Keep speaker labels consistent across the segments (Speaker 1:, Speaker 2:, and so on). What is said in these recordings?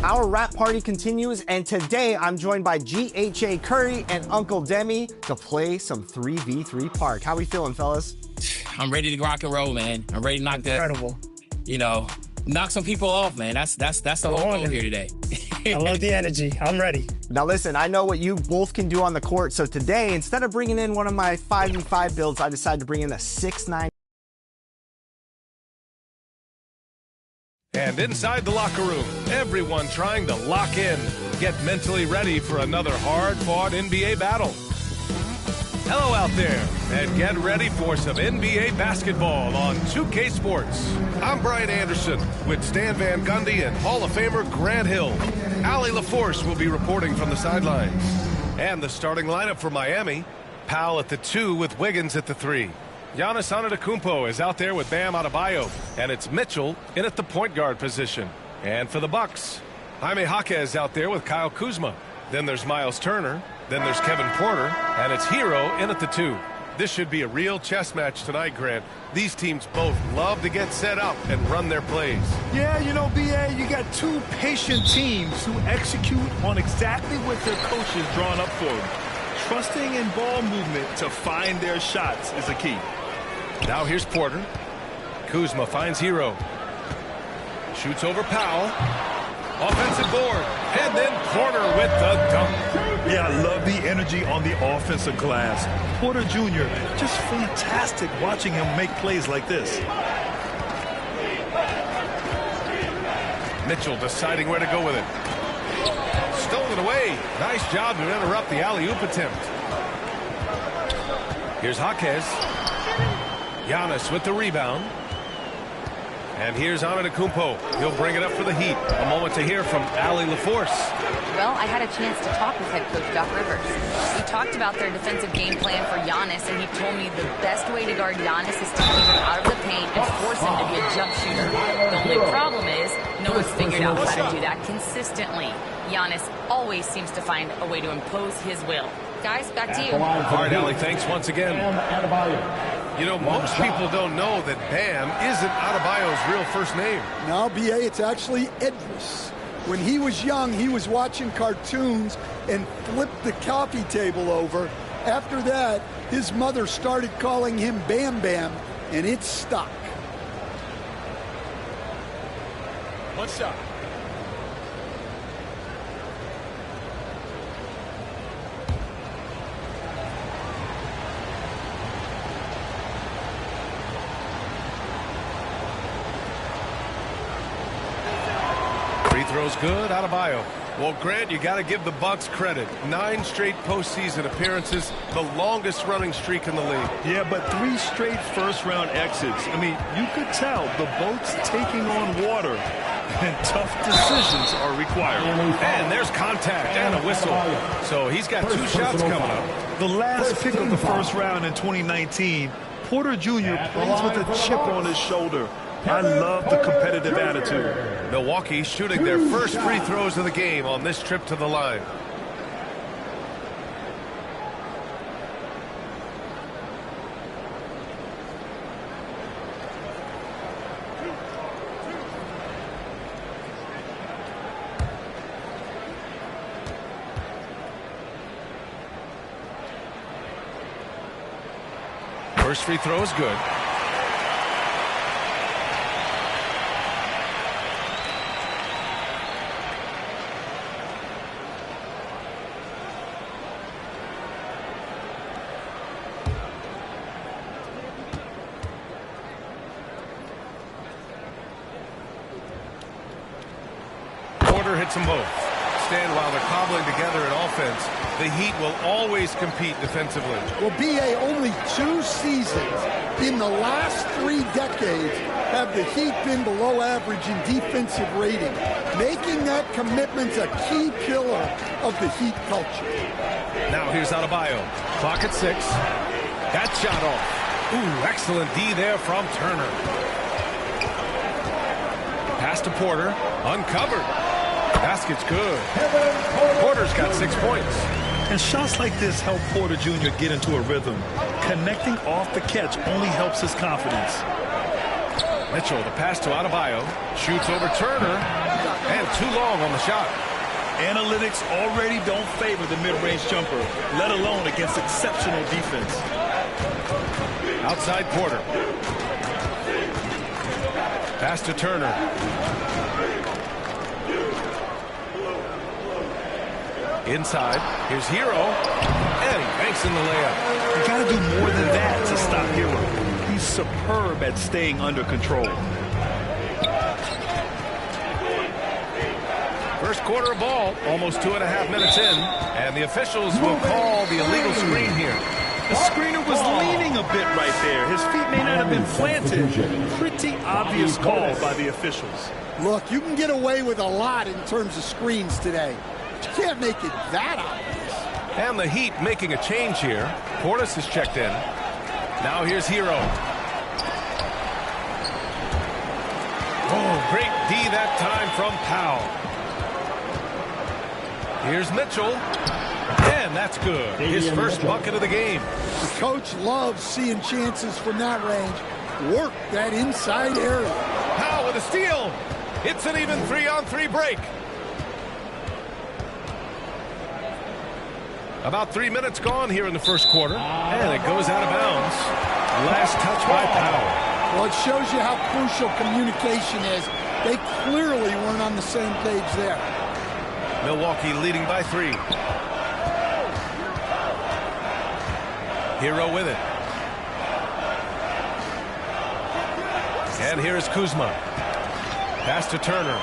Speaker 1: Our rap party continues, and today I'm joined by GHA Curry and Uncle Demi to play some 3v3 Park. How we feeling, fellas?
Speaker 2: I'm ready to rock and roll, man. I'm ready to knock knock some people off, man. That's the whole goal here today.
Speaker 3: I love the energy. I'm ready.
Speaker 1: Now listen, I know what you both can do on the court, so today, instead of bringing in one of my 5v5 builds, I decided to bring in a 6'9".
Speaker 4: And inside the locker room, everyone trying to lock in, get mentally ready for another hard-fought NBA battle. Hello out there, and get ready for some NBA basketball on 2K Sports. I'm Brian Anderson with Stan Van Gundy and Hall of Famer Grant Hill. Allie LaForce will be reporting from the sidelines. And the starting lineup for Miami, Powell at the 2 with Wiggins at the 3. Giannis Antetokounmpo is out there with Bam Adebayo, and it's Mitchell in at the point guard position. And for the Bucks, Jaime Jaquez out there with Kyle Kuzma. Then there's Miles Turner, then there's Kevin Porter, and it's Hero in at the 2. This should be a real chess match tonight, Grant. These teams both love to get set up and run their plays.
Speaker 5: Yeah, you know, BA, you got two patient teams who execute on exactly what their coaches drawn up for them. Trusting in ball movement to find their shots is a key.
Speaker 4: Now here's Porter. Kuzma finds Hero. Shoots over Powell. Offensive board. And then Porter with the dunk.
Speaker 5: Yeah, I love the energy on the offensive glass. Porter Jr., just fantastic watching him make plays like this.
Speaker 4: Mitchell deciding where to go with it. Stolen away. Nice job to interrupt the alley-oop attempt. Here's Jaquez. Giannis with the rebound. And here's Antetokounmpo. He'll bring it up for the Heat. A moment to hear from Allie LaForce.
Speaker 6: Well, I had a chance to talk with head coach Doc Rivers. We talked about their defensive game plan for Giannis, and he told me the best way to guard Giannis is to keep him out of the paint and force him to be a jump shooter. The only problem is no one's figured out how to do that consistently. Giannis always seems to find a way to impose his will. Guys, back to you.
Speaker 4: All right, Allie, thanks once again. You know, most people don't know that Bam isn't Adebayo's real first name.
Speaker 7: No, BA, it's actually Idris. When he was young, he was watching cartoons and flipped the coffee table over. After that, his mother started calling him Bam Bam, and it stuck.
Speaker 5: One shot.
Speaker 4: Throws good, Adebayo. Well, Grant, you got to give the Bucks credit. 9 straight postseason appearances, the longest running streak in the league.
Speaker 5: Yeah, but 3 straight first-round exits. I mean, you could tell the boat's taking on water, and tough decisions are required.
Speaker 4: And there's contact and a whistle. So he's got 2 shots coming up.
Speaker 5: The last pick of the first round in 2019, Porter Jr. plays with a chip on his shoulder. I love the competitive attitude.
Speaker 4: Milwaukee shooting their first free throws of the game on this trip to the line. First free throw is good. Hits them both. Stan, while they're cobbling together in offense, the Heat will always compete defensively.
Speaker 7: Well, BA, only 2 seasons in the last 3 decades have the Heat been below average in defensive rating, making that commitment a key pillar of the Heat culture.
Speaker 4: Now here's Adebayo. Clock at 6. That shot off. Ooh, excellent D there from Turner. Pass to Porter. Uncovered. Basket's good. Porter's got 6 points.
Speaker 5: And shots like this help Porter Jr. get into a rhythm. Connecting off the catch only helps his confidence.
Speaker 4: Mitchell, the pass to Adebayo. Shoots over Turner. And too long on the shot.
Speaker 5: Analytics already don't favor the mid-range jumper, let alone against exceptional defense.
Speaker 4: Outside Porter. Pass to Turner. Inside. Here's Hero. And he banks in the layup.
Speaker 5: You got to do more than that to stop Hero. He's superb at staying under control.
Speaker 4: First quarter of ball, almost 2.5 minutes in, and the officials will call the illegal screen here.
Speaker 5: The screener was leaning a bit right there. His feet may not have been planted. Pretty obvious call by the officials.
Speaker 7: Look, you can get away with a lot in terms of screens today. But you can't make it that obvious.
Speaker 4: And the Heat making a change here. Portis is checked in. Now here's Hero. Oh, great D that time from Powell. Here's Mitchell, and that's good. His first bucket of the game.
Speaker 7: The coach loves seeing chances from that range. Work that inside area.
Speaker 4: Powell with a steal. It's an even 3-on-3 break. About 3 minutes gone here in the first quarter, and it goes out of bounds. Last touch by Powell.
Speaker 7: Well, it shows you how crucial communication is. They clearly weren't on the same page there.
Speaker 4: Milwaukee leading by 3. Hero with it. And here's Kuzma. Pass to Turner.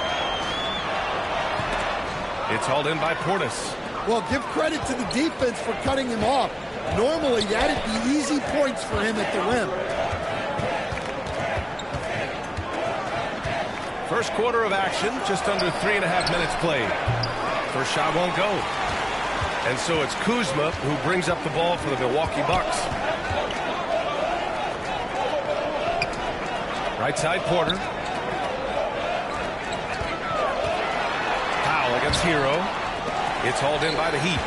Speaker 4: It's hauled in by Portis.
Speaker 7: Well, give credit to the defense for cutting him off. Normally, that'd be easy points for him at the rim.
Speaker 4: First quarter of action, just under 3.5 minutes played. First shot won't go. And so it's Kuzma who brings up the ball for the Milwaukee Bucks. Right side Porter. Powell against Hero. It's hauled in by the Heat.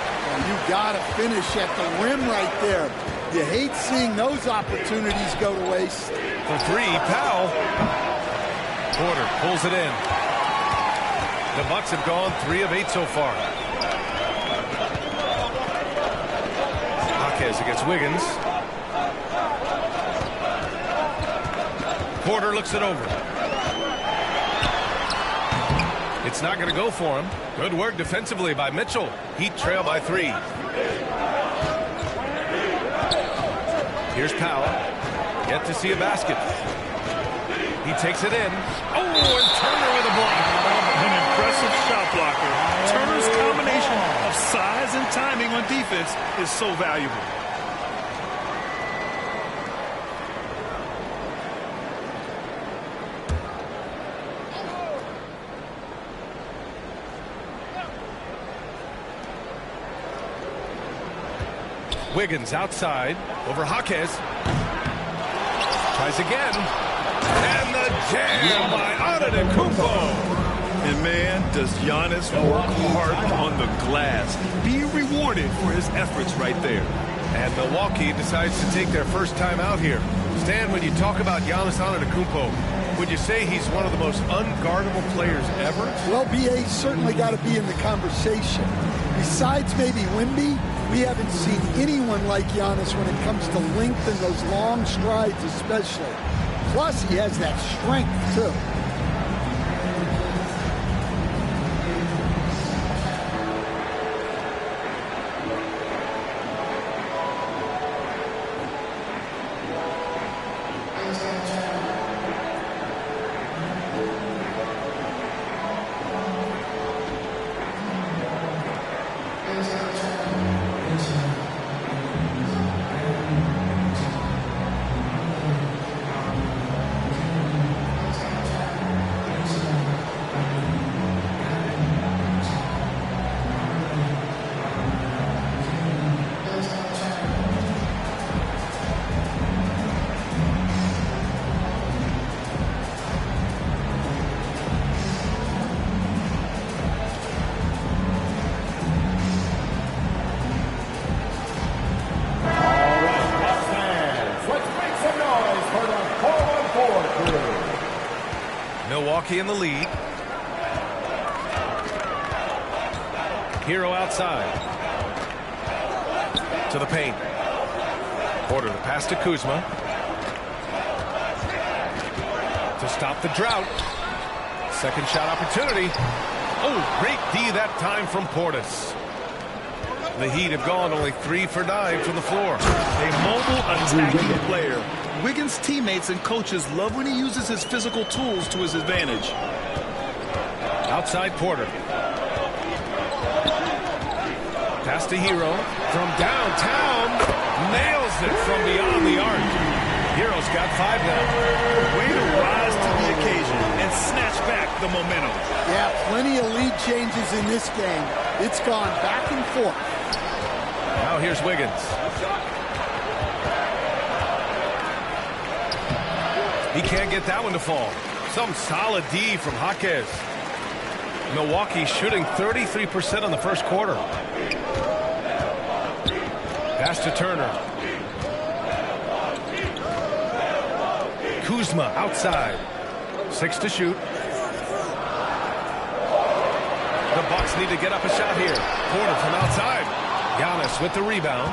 Speaker 7: You gotta finish at the rim right there. You hate seeing those opportunities go to waste.
Speaker 4: For 3, Powell. Porter pulls it in. The Bucks have gone 3 of 8 so far. Jaquez against Wiggins. Porter looks it over. It's not going to go for him. Good work defensively by Mitchell. Heat trail by 3. Here's Powell. Yet to see a basket. He takes it in. Oh, and Turner with a block.
Speaker 5: An impressive shot blocker. Turner's combination of size and timing on defense is so valuable.
Speaker 4: Wiggins outside over Jaquez. Tries again. And the jam by Antetokounmpo.
Speaker 5: And man, does Giannis work hard on the glass. Be rewarded for his efforts right there.
Speaker 4: And Milwaukee decides to take their first time out here. Stan, when you talk about Giannis Antetokounmpo, would you say he's one of the most unguardable players ever?
Speaker 7: Well, BA's certainly got to be in the conversation. Besides maybe Wemby, we haven't seen anyone like Giannis when it comes to length and those long strides especially. Plus, he has that strength, too.
Speaker 4: Milwaukee in the lead. Hero outside. To the paint. Porter the pass to Kuzma. To stop the drought. Second shot opportunity. Oh, great D that time from Portis. The Heat have gone only 3 for 9 from the floor.
Speaker 5: A mobile attacking player. Wiggins' teammates and coaches love when he uses his physical tools to his advantage.
Speaker 4: Outside Porter. Pass to Hero from downtown. Nails it from beyond the arc. Hero's got 5 now.
Speaker 5: Way to rise to the occasion and snatch back the momentum.
Speaker 7: Yeah, plenty of lead changes in this game. It's gone back and forth.
Speaker 4: Now here's Wiggins. He can't get that one to fall. Some solid D from Jaquez. Milwaukee shooting 33% in the first quarter. Pass to Turner. Kuzma outside. 6 to shoot. The Bucks need to get up a shot here. Porter from outside. Giannis with the rebound.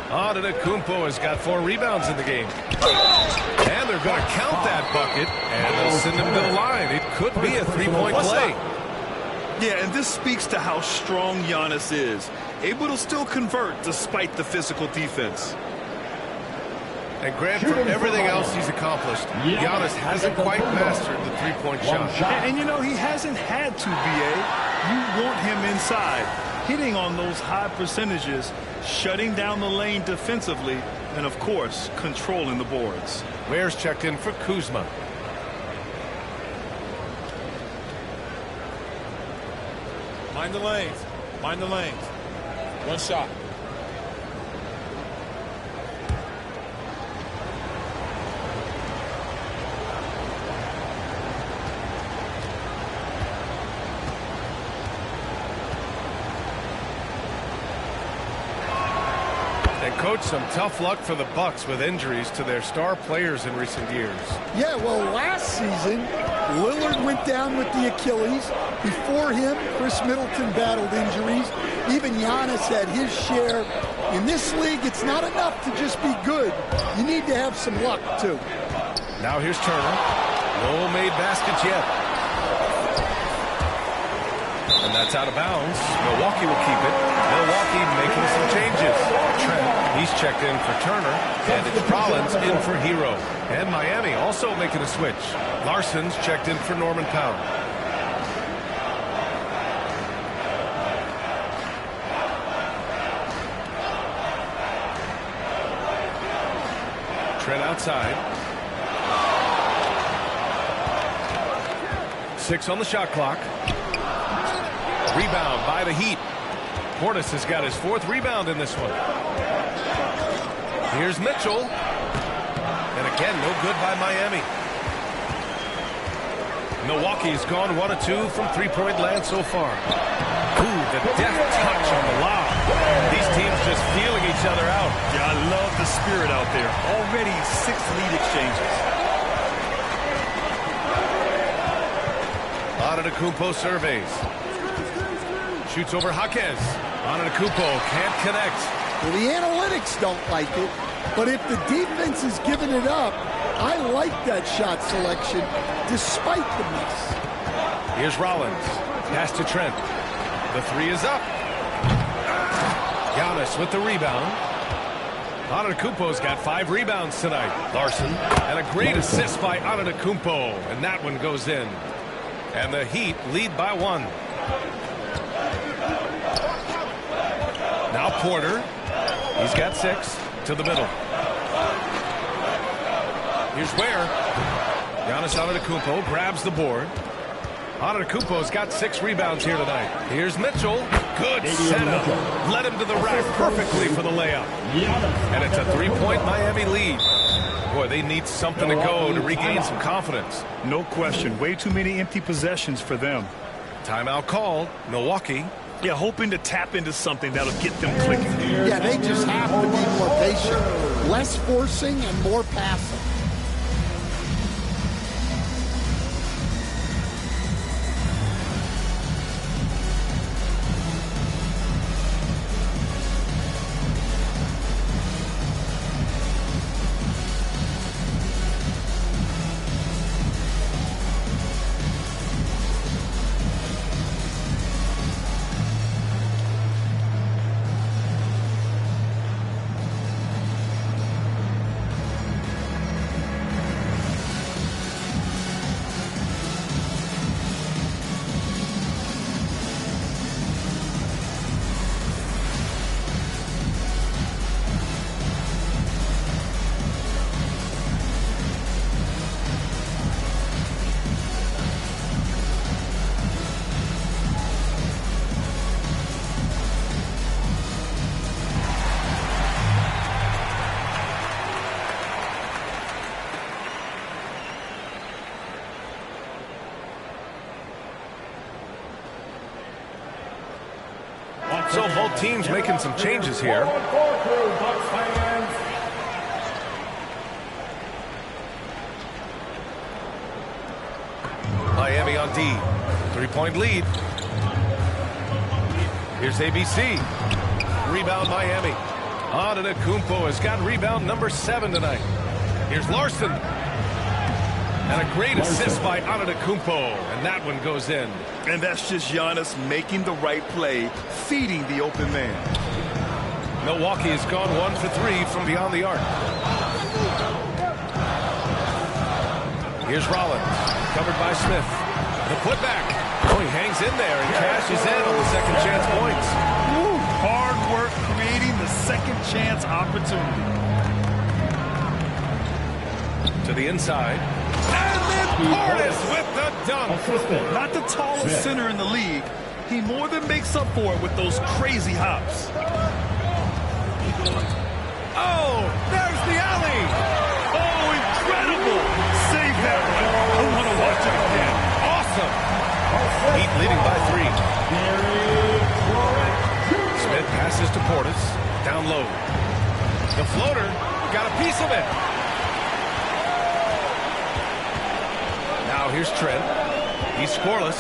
Speaker 4: Antetokounmpo has got 4 rebounds in the game. And they're going to count that bucket, and they'll send him to the line. It could be a 3-point play.
Speaker 5: Yeah, and this speaks to how strong Giannis is. Able to still convert despite the physical defense.
Speaker 4: And Grant, for everything else he's accomplished, Giannis hasn't quite mastered the 3-point shot.
Speaker 5: And you know, he hasn't had to, BA. You want him inside, hitting on those high percentages, shutting down the lane defensively, and, of course, controlling the boards.
Speaker 4: Ware's checked in for Kuzma.
Speaker 8: Mind the lanes. Mind the lanes. One shot.
Speaker 4: Coach, some tough luck for the Bucks with injuries to their star players in recent years.
Speaker 7: Yeah, well, last season, Lillard went down with the Achilles. Before him, Chris Middleton battled injuries. Even Giannis had his share. In this league, it's not enough to just be good. You need to have some luck, too.
Speaker 4: Now here's Turner. No made baskets yet. And that's out of bounds. Milwaukee will keep it. Milwaukee making some changes. Trent, he's checked in for Turner. And it's Rollins in for Hero. And Miami also making a switch. Larson's checked in for Norman Powell. Trent outside. 6 on the shot clock. Rebound by the Heat. Portis has got his 4th rebound in this one. Here's Mitchell. And again, no good by Miami. Milwaukee's gone 1 of 2 from 3-point land so far. Ooh, the deft touch on the lob. These teams just feeling each other out.
Speaker 5: Yeah, I love the spirit out there. Already 6 lead exchanges.
Speaker 4: Antetokounmpo surveys. Shoots over Jaquez. Antetokounmpo can't connect.
Speaker 7: Well, the analytics don't like it, but if the defense is giving it up, I like that shot selection despite the miss.
Speaker 4: Here's Rollins. Pass to Trent. The 3 is up. Giannis with the rebound. Antetokounmpo's got 5 rebounds tonight. Larson. And a great assist by Antetokounmpo. And that one goes in. And the Heat lead by 1. Now Porter. He's got 6 to the middle. Here's Ware. Giannis Antetokounmpo grabs the board. Antetokounmpo's got 6 rebounds here tonight. Here's Mitchell. Good setup. Led him to the rack perfectly for the layup. And it's a 3-point Miami lead. Boy, they need something to go to regain some confidence.
Speaker 5: No question. Way too many empty possessions for them.
Speaker 4: Timeout called. Milwaukee.
Speaker 5: Yeah, hoping to tap into something that'll get them clicking.
Speaker 7: Yeah, they just have to be more patient. Less forcing and more passing.
Speaker 4: so both teams making some changes here. Miami on D. 3-point lead. Here's ABC. Rebound Miami. Antetokounmpo has got rebound number 7 tonight. Here's Larson. And a great assist by Antetokounmpo. And that one goes in.
Speaker 5: And that's just Giannis making the right play, feeding the open man.
Speaker 4: Milwaukee has gone 1 for 3 from beyond the arc. Here's Rollins. Covered by Smith. The putback. Oh, he hangs in there and cashes in on the second chance points.
Speaker 5: Woo, hard work creating the second chance opportunity.
Speaker 4: To the inside. And then Portis with the dunk.
Speaker 5: Not the tallest center in the league. He more than makes up for it with those crazy hops.
Speaker 4: Oh, there's the alley.
Speaker 5: Oh, incredible. Save that one. I want to watch it again.
Speaker 4: Awesome. Heat leading by 3. Smith passes to Portis. Down low. The floater got a piece of it. Now here's Trent. He's scoreless.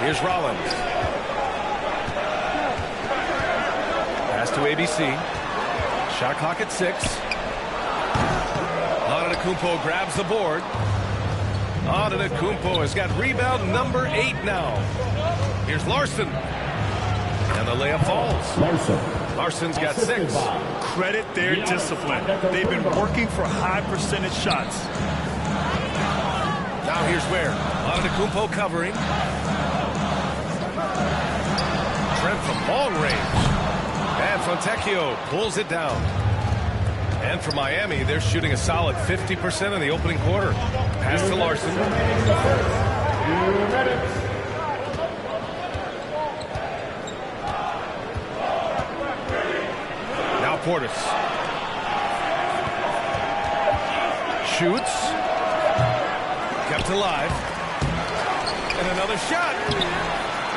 Speaker 4: Here's Rollins. Pass to ABC. Shot clock at 6. Antetokounmpo grabs the board. Antetokounmpo has got rebound number 8 now. Here's Larson. And the layup falls. Larson's got 6.
Speaker 5: Credit their discipline. They've been working for high percentage shots.
Speaker 4: Now here's Ware. Antetokounmpo covering. Trent from long range. And Fontecchio pulls it down. And for Miami, they're shooting a solid 50% in the opening quarter. Pass to Larson. Now Portis. Shoots. Kept alive. And another shot.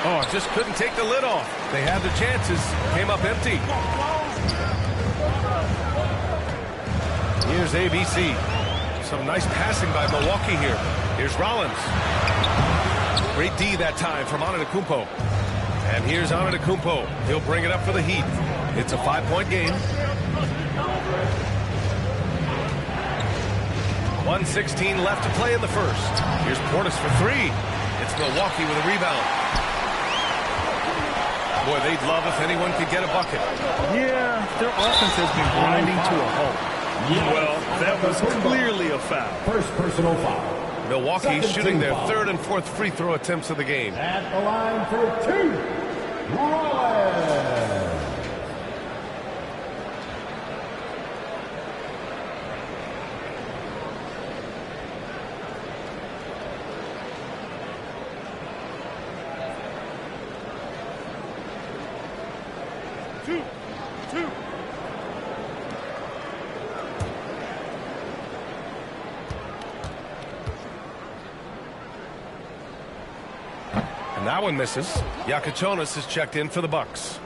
Speaker 4: Oh, just couldn't take the lid off. They had the chances. Came up empty. Here's ABC. Some nice passing by Milwaukee here. Here's Rollins. Great D that time from Antetokounmpo. And here's Antetokounmpo. He'll bring it up for the Heat. It's a 5-point game. 1:16 left to play in the first. Here's Portis for 3. It's Milwaukee with a rebound. Boy, they'd love if anyone could get a bucket.
Speaker 5: Yeah, their offense has been grinding to a halt. Well, that was clearly a foul.
Speaker 9: First personal foul.
Speaker 4: Milwaukee shooting their 3rd and 4th free throw attempts of the game.
Speaker 9: At the line for 2, Rollins.
Speaker 4: And that one misses. Giannis is checked in for the Bucks.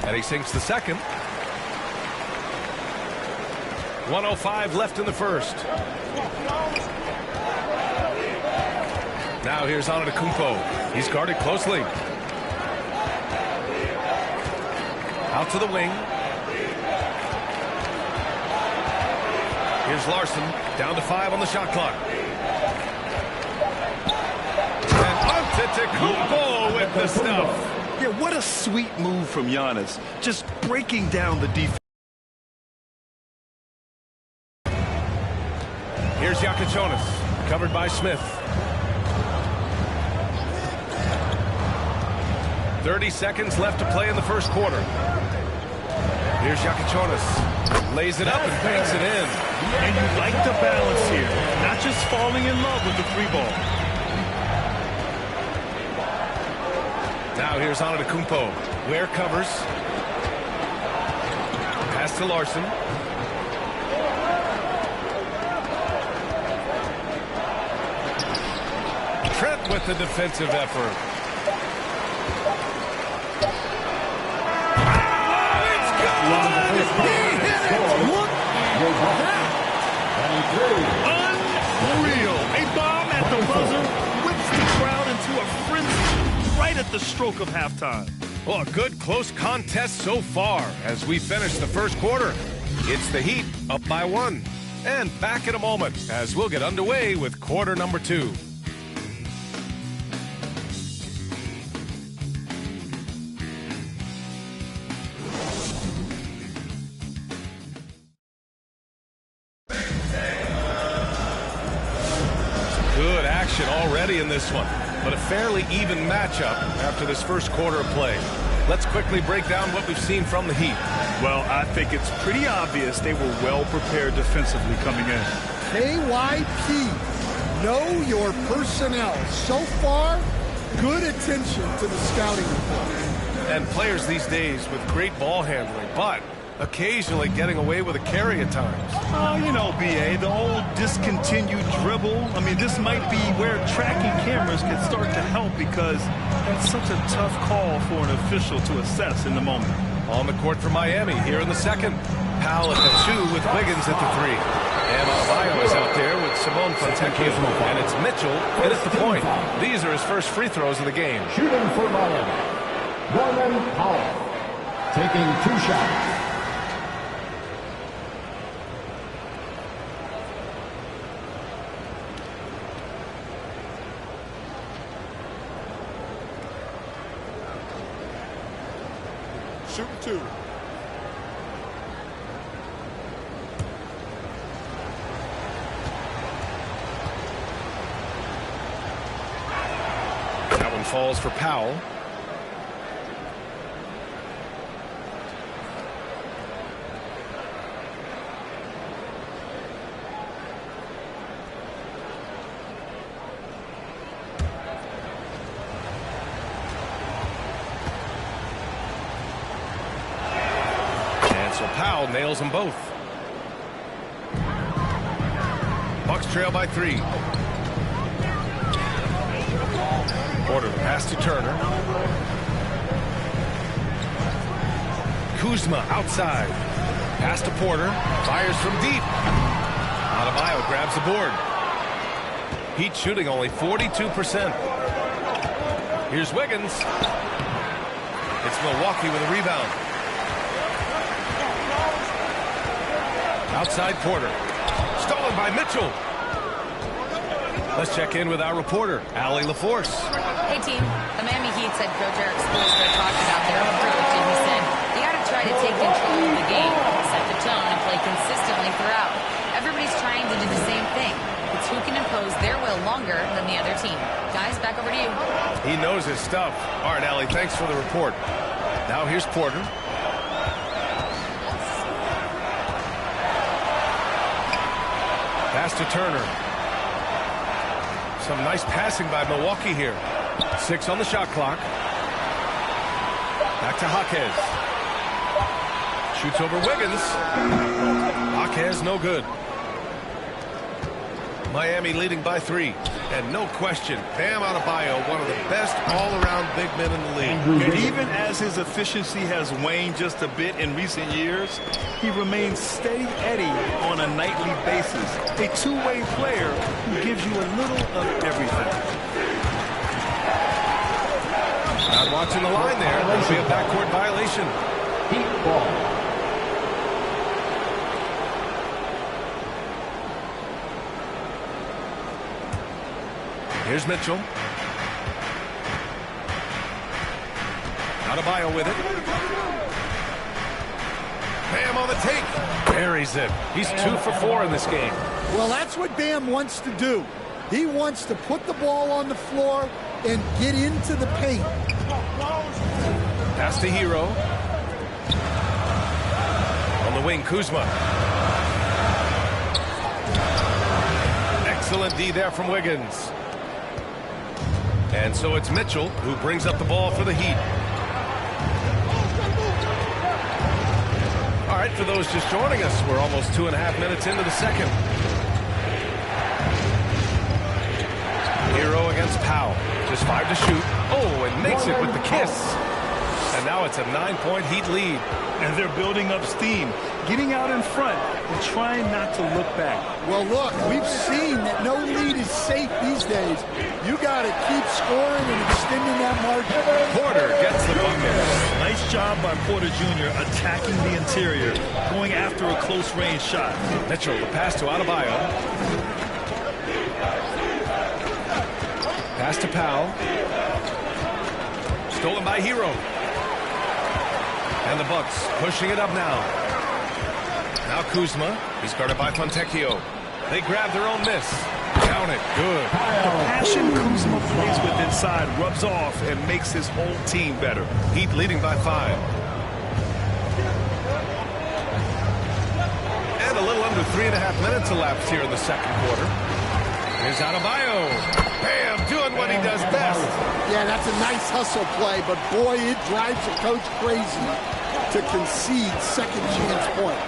Speaker 4: And he sinks the second. 1:05 left in the first. Now here's Antetokounmpo. He's guarded closely. Out to the wing. Here's Larson. Down to 5 on the shot clock. And Antetokounmpo with the stuff.
Speaker 5: Yeah, what a sweet move from Giannis. Just breaking down the defense.
Speaker 4: Here's Giannis. Covered by Smith. 30 seconds left to play in the first quarter. Here's Giannis. Lays it up and banks it in.
Speaker 5: And you like the balance here. Not just falling in love with the free ball.
Speaker 4: Now here's Antetokounmpo. Ware covers. Pass to Larson. Trent with the defensive effort.
Speaker 5: Unreal. A bomb at the buzzer whips the crowd into a frenzy right at the stroke of halftime.
Speaker 4: Well, a good close contest so far as we finish the first quarter. It's the Heat up by 1. And back in a moment as we'll get underway with quarter number 2. Good action already in this one, but a fairly even matchup after this first quarter of play. Let's quickly break down what we've seen from the Heat.
Speaker 5: Well, I think it's pretty obvious they were well prepared defensively coming in.
Speaker 7: KYP, know your personnel. So far, good attention to the scouting report.
Speaker 4: And players these days with great ball handling, but occasionally getting away with a carry at times.
Speaker 5: Oh, you know, B.A., the old discontinued dribble. I mean, this might be where tracking cameras can start to help because that's such a tough call for an official to assess in the moment.
Speaker 4: On the court for Miami here in the second. Powell at the 2 with Wiggins at the 3. And Adebayo is out there with Simone Fontecchio. And it's Mitchell in at the point. These are his first free throws of the game.
Speaker 9: Shooting for Miami, Norman Powell, taking 2 shots.
Speaker 8: Shooting 2.
Speaker 4: That one falls for Powell. Powell nails them both. Bucks trail by 3. Porter pass to Turner. Kuzma outside. Pass to Porter. Fires from deep. Adebayo grabs the board. Heat shooting only 42%. Here's Wiggins. It's Milwaukee with a rebound. Outside Porter. Stolen by Mitchell. Let's check in with our reporter, Allie LaForce.
Speaker 6: Hey, team. The Miami Heat's head coach Eric Spoelstra talked about their approach, and he said, they got to try to take control of the game, set the tone, and play consistently throughout. Everybody's trying to do the same thing. It's who can impose their will longer than the other team. Guys, back over to you.
Speaker 4: He knows his stuff. All right, Allie, thanks for the report. Now here's Porter. Pass to Turner. Some nice passing by Milwaukee here. 6 on the shot clock. Back to Jaquez. Shoots over Wiggins. Jaquez no good. Miami leading by 3. And no question, Bam Adebayo, one of the best all-around big men in the league.
Speaker 5: And even as his efficiency has waned just a bit in recent years, he remains steady Eddie on a nightly basis. A two-way player who gives you a little of everything.
Speaker 4: Not watching the line there. That'll be a backcourt violation.
Speaker 9: Heat ball.
Speaker 4: Here's Mitchell. Adebayo with it. Bam on the take. Buries it. He's 2 for 4 in this game.
Speaker 7: Well, that's what Bam wants to do. He wants to put the ball on the floor and get into the paint.
Speaker 4: Pass to Hero. On the wing, Kuzma. Excellent D there from Wiggins. And so it's Mitchell who brings up the ball for the Heat. All right, for those just joining us, we're almost 2.5 minutes into the second. Hero against Powell. Just 5 to shoot. Oh, and makes it with the kiss. And now it's a 9-point Heat lead.
Speaker 5: And they're building up steam, getting out in front and trying not to look back.
Speaker 7: Well, look, we've seen that no lead is safe these days. You got to keep scoring and extending that margin.
Speaker 4: Porter gets the bucket.
Speaker 5: Nice job by Porter Jr. attacking the interior, going after a close-range shot.
Speaker 4: Mitchell, the pass to Adebayo. Pass to Powell. Stolen by Hero. And the Bucks pushing it up now. Now Kuzma. He's guarded by Fontecchio. They grab their own miss. Count it. Good.
Speaker 5: The passion Kuzma plays with inside rubs off and makes his whole team better.
Speaker 4: Heat leading by 5. And a little under 3.5 minutes elapsed here in the second quarter. Here's Adebayo. Bam, doing what he does best.
Speaker 7: Yeah, that's a nice hustle play, but boy, it drives a coach crazy to concede second chance points.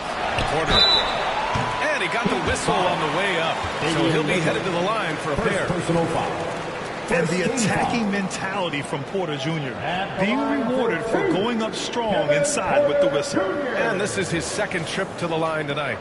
Speaker 4: Porter. And he got the whistle on the way up. So he'll be headed to the line for a pair.
Speaker 5: And the attacking mentality from Porter Jr. being rewarded for going up strong inside with the whistle.
Speaker 4: And this is his second trip to the line tonight.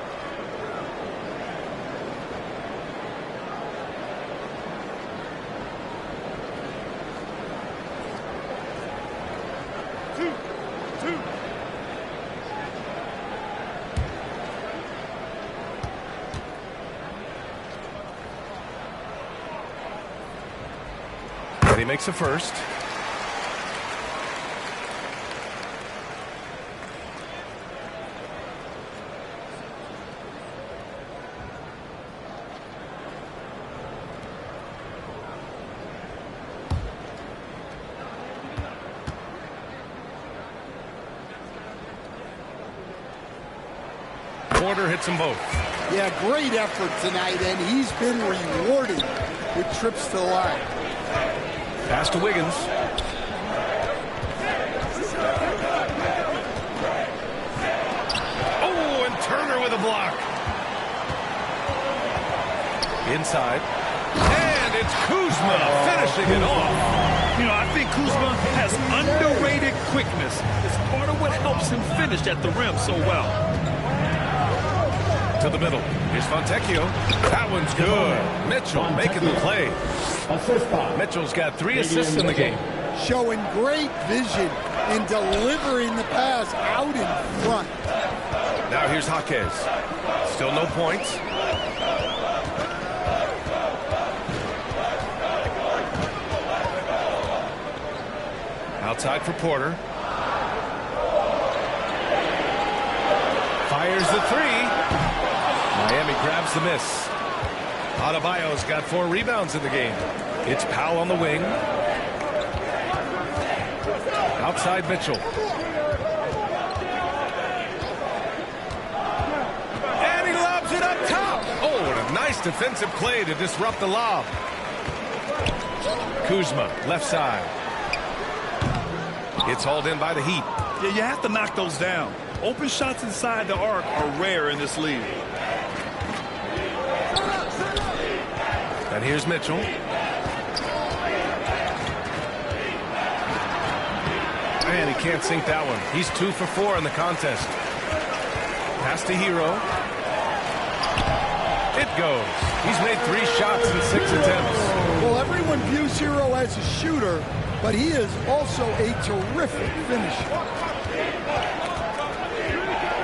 Speaker 4: He makes a first. Porter hits them both.
Speaker 7: Yeah, great effort tonight, and he's been rewarded with trips to the line.
Speaker 4: Pass to Wiggins. Oh, and Turner with a block. Inside. And it's Kuzma finishing it off.
Speaker 5: You know, I think Kuzma has underrated quickness. It's part of what helps him finish at the rim so well.
Speaker 4: To the middle. Here's Fontecchio. That one's good. Mitchell making the play. Mitchell's got 3 assists in the game.
Speaker 7: Showing great vision in delivering the pass out in front.
Speaker 4: Now here's Jaquez. Still no points. Outside for Porter. Fires the 3. Miami grabs the miss. Adebayo's got 4 rebounds in the game. It's Powell on the wing. Outside Mitchell. And he lobs it up top. Oh, and a nice defensive play to disrupt the lob. Kuzma, left side. It's hauled in by the Heat.
Speaker 5: Yeah, you have to knock those down. Open shots inside the arc are rare in this league.
Speaker 4: And here's Mitchell. Man, he can't sink that one. He's 2 for 4 in the contest. Pass to Hero. It goes. He's made 3 shots in 6 attempts.
Speaker 7: Well, everyone views Hero as a shooter, but he is also a terrific finisher.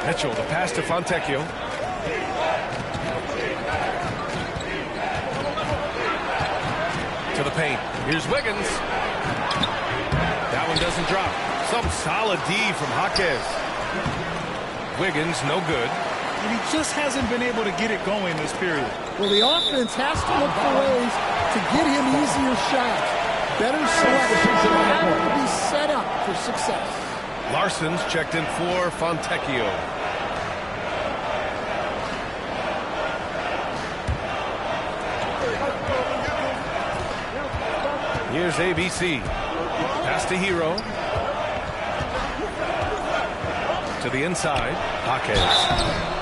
Speaker 4: Mitchell, the pass to Fontecchio. To the paint. Here's Wiggins. That one doesn't drop. Some solid D from Jaquez. Wiggins, no good.
Speaker 5: And he just hasn't been able to get it going this period.
Speaker 7: Well, the offense has to look for ways to get him easier shots. Better selection. Have to be set up for success.
Speaker 4: Larson's checked in for Fontecchio. Here's ABC. Pass to Hero. To the inside. Jaquez.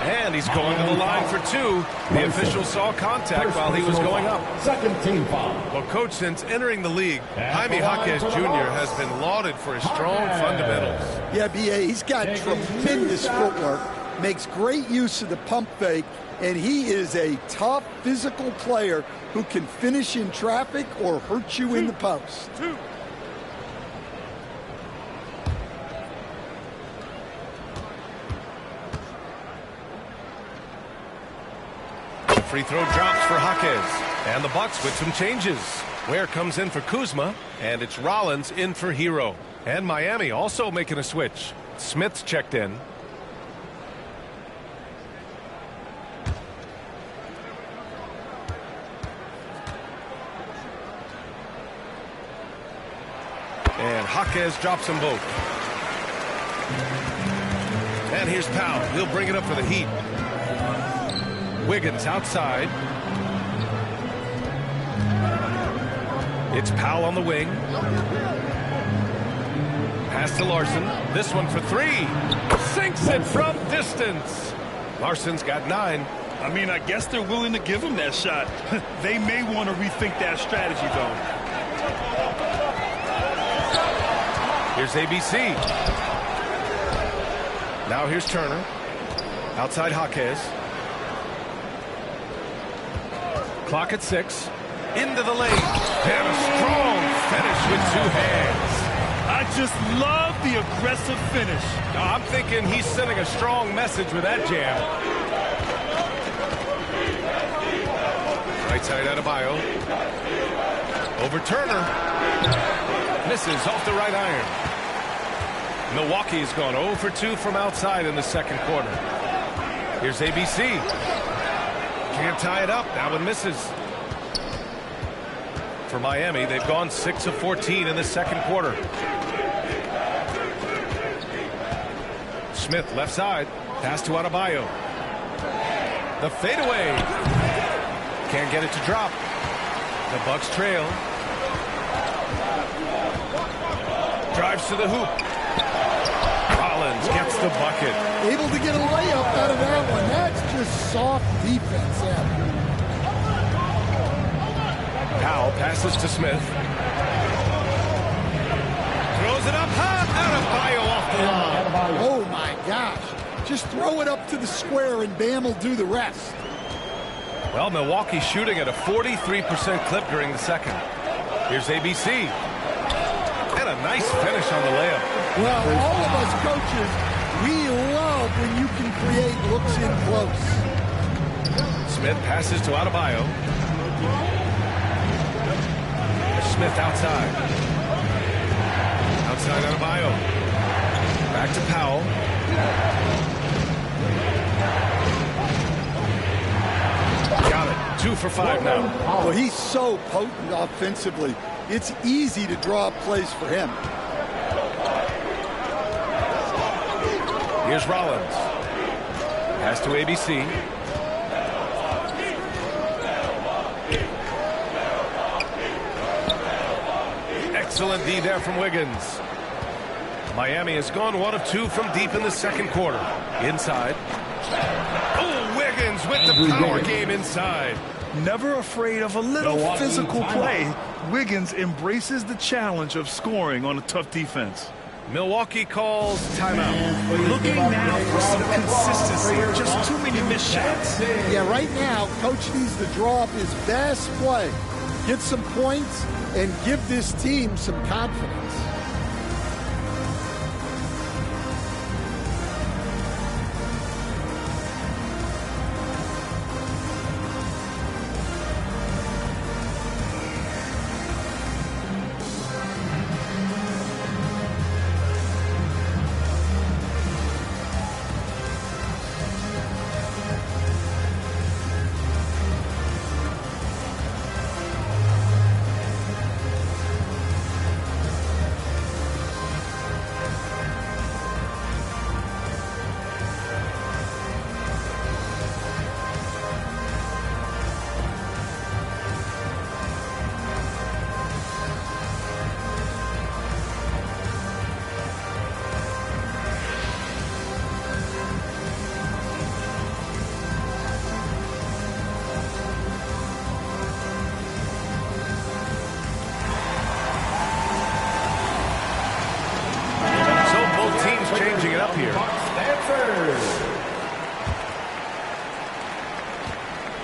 Speaker 4: And he's going to the line for two. The official saw contact while he was going up.
Speaker 9: Second team foul.
Speaker 4: Well, Coach, since entering the league, Jaime Jaquez Jr. has been lauded for his strong fundamentals.
Speaker 7: Yeah, B.A., he's got tremendous footwork, makes great use of the pump fake, and he is a tough physical player who can finish in traffic or hurt you in the post.
Speaker 4: Free throw drops for Jaquez. And the Bucks with some changes. Ware comes in for Kuzma, and it's Rollins in for Hero. And Miami also making a switch. Smith's checked in. And Jaquez drops them both. And here's Powell. He'll bring it up for the Heat. Wiggins outside. It's Powell on the wing. Pass to Larson. This one for three. Sinks it from distance. Larson's got 9.
Speaker 5: I mean, I guess they're willing to give him that shot. They may want to rethink that strategy, though.
Speaker 4: Here's ABC. Now here's Turner. Outside Jaquez. Clock at 6. Into the lane. And a strong finish with 2 hands.
Speaker 5: I just love the aggressive finish.
Speaker 4: I'm thinking he's sending a strong message with that jam. Right side Adebayo. Over Turner. Misses off the right iron. Milwaukee's gone 0 for 2 from outside in the second quarter. Here's ABC. Can't tie it up. That one misses. For Miami, they've gone 6 of 14 in the second quarter. Smith left side. Pass to Adebayo. The fadeaway. Can't get it to drop. The Bucks trail. Drives to the hoop. Rollins gets the bucket.
Speaker 7: Able to get a layup out of that one. That's just soft defense.
Speaker 4: Powell passes to Smith. Throws it up high. Adebayo off the line.
Speaker 7: Oh, my gosh. Just throw it up to the square and Bam will do the rest.
Speaker 4: Well, Milwaukee shooting at a 43% clip during the second. Here's ABC. And a nice finish on the layup.
Speaker 7: Well, all of us coaches, we love when you can create looks in close.
Speaker 4: Smith passes to Adebayo. Smith outside. Outside Adebayo. Back to Powell. Got it. 2 for 5 now.
Speaker 7: Well, he's so potent offensively. It's easy to draw plays for him.
Speaker 4: Here's Rollins. Pass to ABC. Excellent D there from Wiggins. Miami has gone 1 of 2 from deep in the second quarter. Inside. Oh, Wiggins with the power game inside.
Speaker 5: Never afraid of a little physical play, Wiggins embraces the challenge of scoring on a tough defense.
Speaker 4: Milwaukee calls timeout.
Speaker 5: Looking now for some consistency. Just too many missed shots.
Speaker 7: Yeah, right now, Coach needs to draw up his best play, get some points, and give this team some confidence.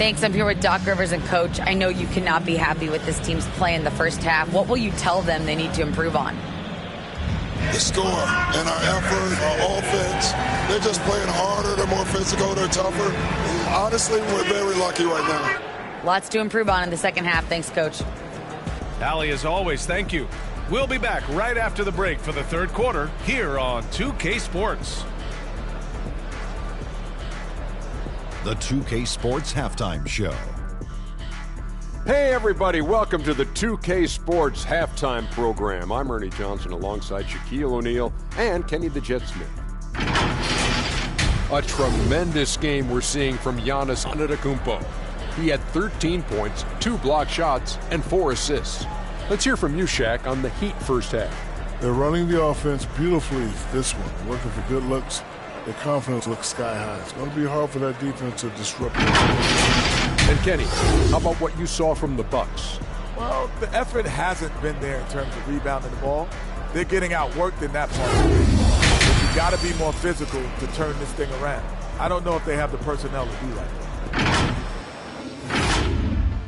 Speaker 6: Thanks. I'm here with Doc Rivers and Coach. I know you cannot be happy with this team's play in the first half. What will you tell them they need to improve on?
Speaker 10: The score and our effort, our offense. They're just playing harder. They're more physical. They're tougher. Honestly, we're very lucky right now.
Speaker 6: Lots to improve on in the second half. Thanks, Coach.
Speaker 4: Allie, as always, thank you. We'll be back right after the break for the third quarter here on 2K Sports.
Speaker 11: The 2K Sports Halftime Show.
Speaker 12: Hey everybody, welcome to the 2K Sports Halftime Program. I'm Ernie Johnson alongside Shaquille O'Neal and Kenny the Jet Smith. A tremendous game we're seeing from Giannis Antetokounmpo. He had 13 points, 2 block shots, and 4 assists. Let's hear from you, Shaq, on the Heat first half.
Speaker 13: They're running the offense beautifully this one, working for good looks. Their confidence looks sky high. It's going to be hard for that defense to disrupt them.
Speaker 12: And Kenny, how about what you saw from the Bucks?
Speaker 8: Well, the effort hasn't been there in terms of rebounding the ball. They're getting outworked in that part of the game. But you got to be more physical to turn this thing around. I don't know if they have the personnel to do that.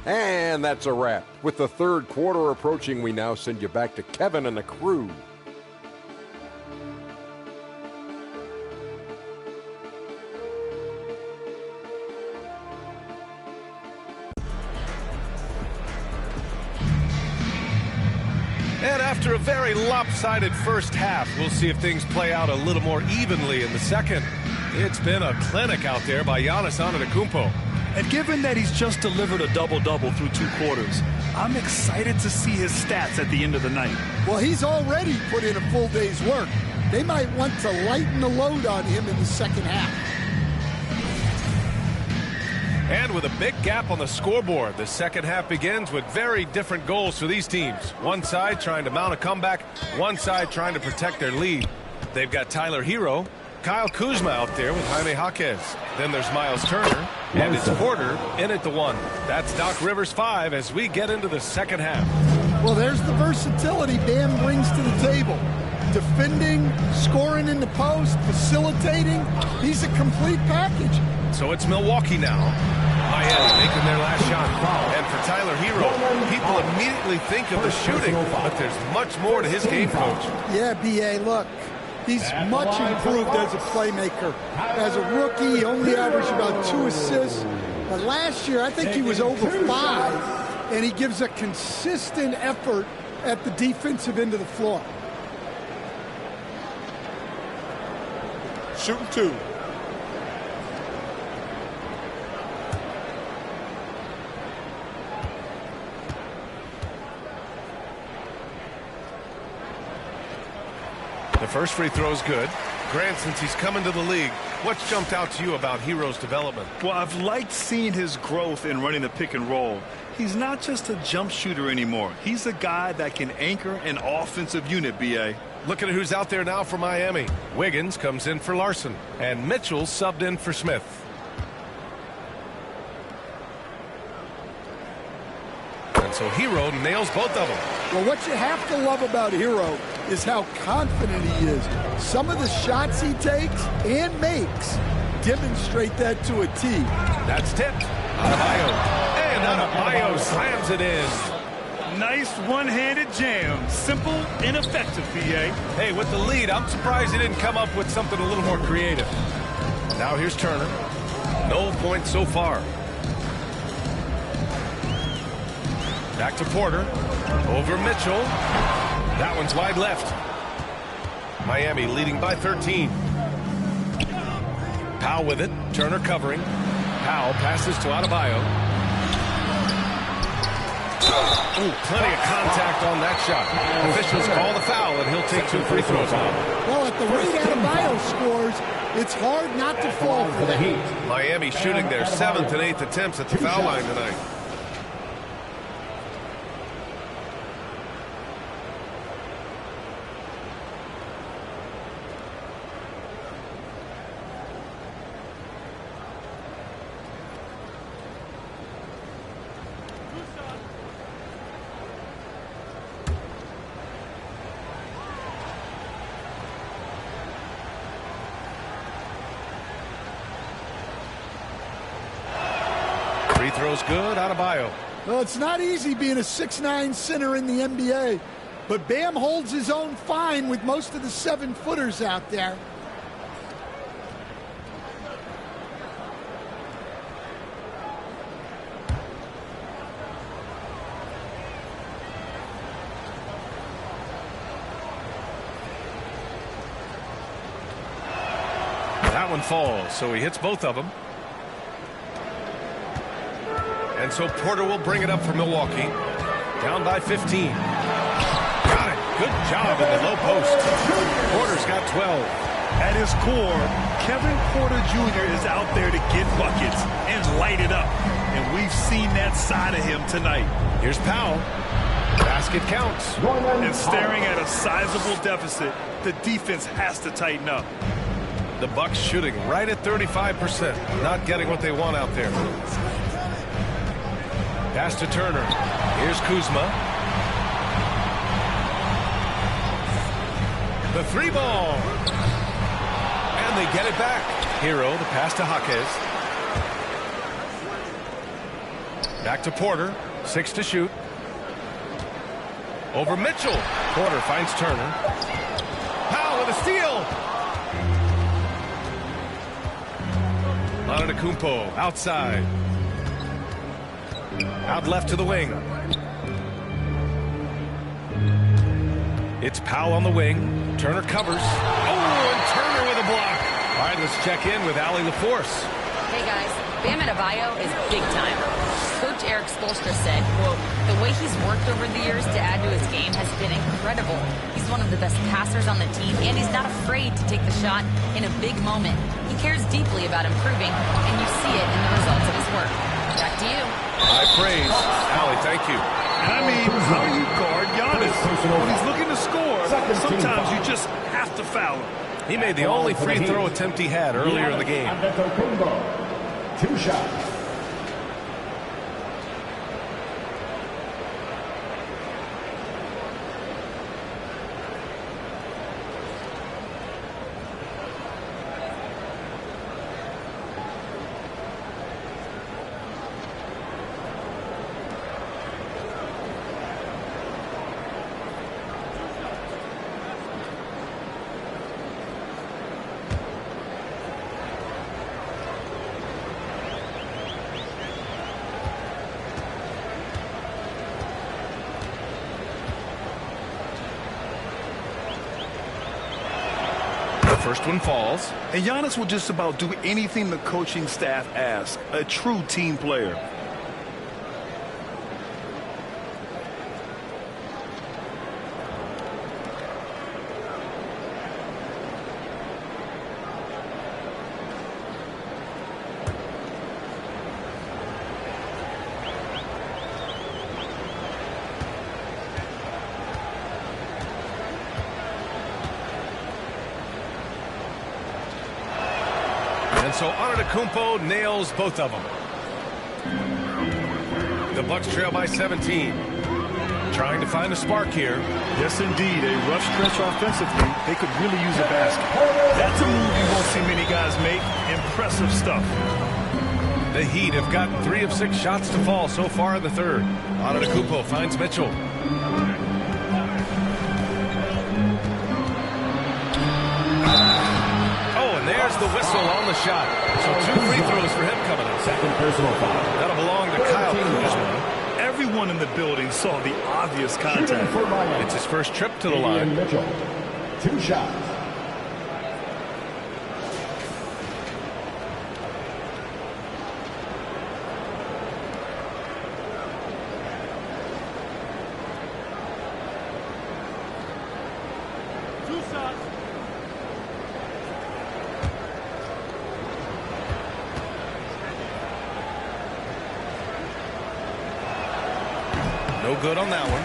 Speaker 12: And that's a wrap. With the third quarter approaching, we now send you back to Kevin and the crew.
Speaker 4: And after a very lopsided first half, we'll see if things play out a little more evenly in the second. It's been a clinic out there by Giannis Antetokounmpo.
Speaker 5: And given that he's just delivered a double-double through 2 quarters, I'm excited to see his stats at the end of the night.
Speaker 7: Well, he's already put in a full day's work. They might want to lighten the load on him in the second half.
Speaker 4: And with a big gap on the scoreboard, the second half begins with very different goals for these teams. One side trying to mount a comeback, one side trying to protect their lead. They've got Tyler Hero, Kyle Kuzma out there with Jaime Jaquez. Then there's Miles Turner, and it's Porter in at the 1. That's Doc Rivers 5 as we get into the second half.
Speaker 7: Well, there's the versatility Bam brings to the table. Defending, scoring in the post, facilitating. He's a complete package.
Speaker 4: So it's Milwaukee now. Miami making their last shot. And for Tyler Hero, people immediately think of the shooting, but there's much more to his game, Coach.
Speaker 7: Yeah, B.A., look. He's much improved as a playmaker. As a rookie, he only averaged about 2 assists. But last year, I think he was over 5. And he gives a consistent effort at the defensive end of the floor.
Speaker 8: Shooting 2.
Speaker 4: The first free throw is good. Grant, since he's come into the league, what's jumped out to you about Hero's development?
Speaker 5: Well, I've liked seeing his growth in running the pick and roll. He's not just a jump shooter anymore. He's a guy that can anchor an offensive unit, B.A.
Speaker 4: Look at who's out there now for Miami. Wiggins comes in for Larson, and Mitchell subbed in for Smith. And so Hero nails both of them.
Speaker 7: Well, what you have to love about Hero is how confident he is. Some of the shots he takes and makes demonstrate that to a T.
Speaker 4: That's tipped. Adebayo. And Adebayo slams it in.
Speaker 5: Nice one-handed jam. Simple and effective, B.A.
Speaker 4: Hey, with the lead, I'm surprised he didn't come up with something a little more creative. Now here's Turner. No points so far. Back to Porter. Over Mitchell. That one's wide left. Miami leading by 13. Powell with it. Turner covering. Powell passes to Adebayo. Ooh, plenty of contact on that shot. Officials call the foul, and he'll take 2 free throws now.
Speaker 7: Well, at the rate Adebayo scores, it's hard not to fall for that.
Speaker 4: Miami shooting their 7th and 8th attempts at the foul line tonight. Free throw's good out of Bio.
Speaker 7: Well, it's not easy being a 6'9" center in the NBA, but Bam holds his own fine with most of the 7-footers out there.
Speaker 4: That one falls, so he hits both of them. And so Porter will bring it up for Milwaukee. Down by 15. Got it. Good job in the low post. Porter's got 12.
Speaker 5: At his core, Kevin Porter Jr. is out there to get buckets and light it up. And we've seen that side of him tonight.
Speaker 4: Here's Powell. Basket counts.
Speaker 5: And staring at a sizable deficit, the defense has to tighten up.
Speaker 4: The Bucks shooting right at 35%. Not getting what they want out there. Pass to Turner. Here's Kuzma. The 3-ball. And they get it back. Hero, the pass to Jaquez. Back to Porter. 6 to shoot. Over Mitchell. Porter finds Turner. Powell with a steal. Antetokounmpo outside. Out left to the wing. It's Powell on the wing. Turner covers. Oh, and Turner with a block. All right, let's check in with Allie LaForce.
Speaker 6: Hey, guys. Bam Adebayo is big time. Coach Eric Spoelstra said, quote, the way he's worked over the years to add to his game has been incredible. He's one of the best passers on the team, and he's not afraid to take the shot in a big moment. He cares deeply about improving, and you see it in the results of his work. Back to you.
Speaker 4: High praise. Allie, thank you.
Speaker 5: And I mean, how do you guard Giannis? When he's looking to score, sometimes you just have to foul him.
Speaker 4: He made the only free throw attempt he had earlier in the game.
Speaker 9: 2 shots.
Speaker 4: First one falls.
Speaker 5: And Giannis will just about do anything the coaching staff asks. A true team player.
Speaker 4: And so Antetokounmpo nails both of them. The Bucks trail by 17. Trying to find a spark here.
Speaker 5: Yes, indeed. A rough stretch offensively. They could really use a basket. That's a move you won't see many guys make. Impressive stuff.
Speaker 4: The Heat have got 3 of 6 shots to fall so far in the third. Antetokounmpo finds Mitchell. And there's the whistle on the shot. So 2 free throws for him coming up.
Speaker 9: Second personal foul.
Speaker 4: That'll belong to Kyle Kuzma.
Speaker 5: Everyone in the building saw the obvious contact.
Speaker 4: It's his first trip to the line.
Speaker 9: Mitchell. 2 shots.
Speaker 4: No good on that one.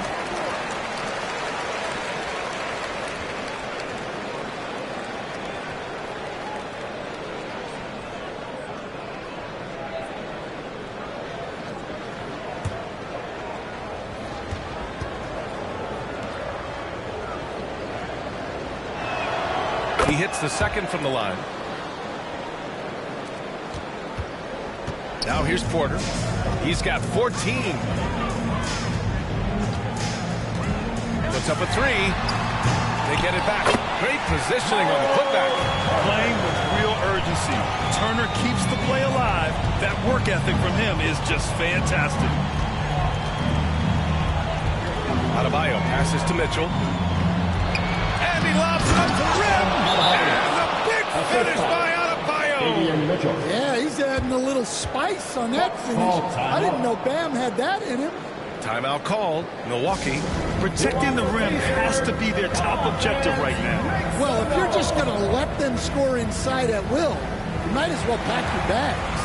Speaker 4: He hits the second from the line. Now here's Porter. He's got 14. Puts up a three. They get it back. Great positioning on the putback.
Speaker 5: Playing with real urgency. Turner keeps the play alive. That work ethic from him is just fantastic.
Speaker 4: Adebayo passes to Mitchell. And he lobs it up to the rim. And a big finish by Adebayo.
Speaker 7: Yeah, he's adding a little spice on that finish. I didn't know Bam had that in him.
Speaker 4: Timeout called. Milwaukee.
Speaker 5: Protecting the rim has to be their top objective right now.
Speaker 7: Well, if you're just going to let them score inside at will, you might as well pack your bags.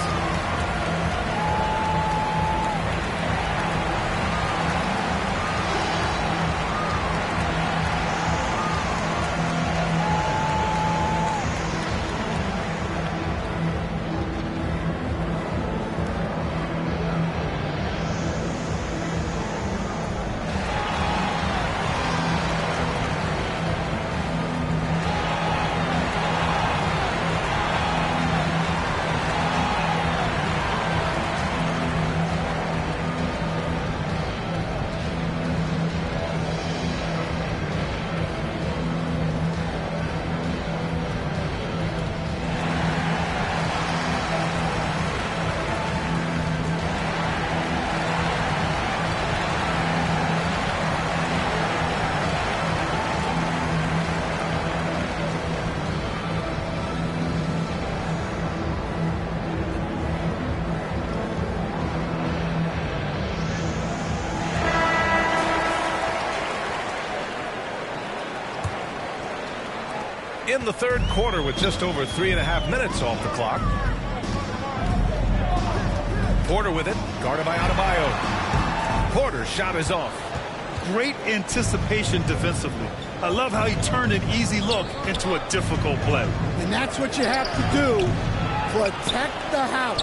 Speaker 4: In the third quarter with just over 3.5 minutes off the clock. Porter with it, guarded by Adebayo. Porter's shot is off.
Speaker 5: Great anticipation defensively. I love how he turned an easy look into a difficult play.
Speaker 7: And that's what you have to do. Protect the house.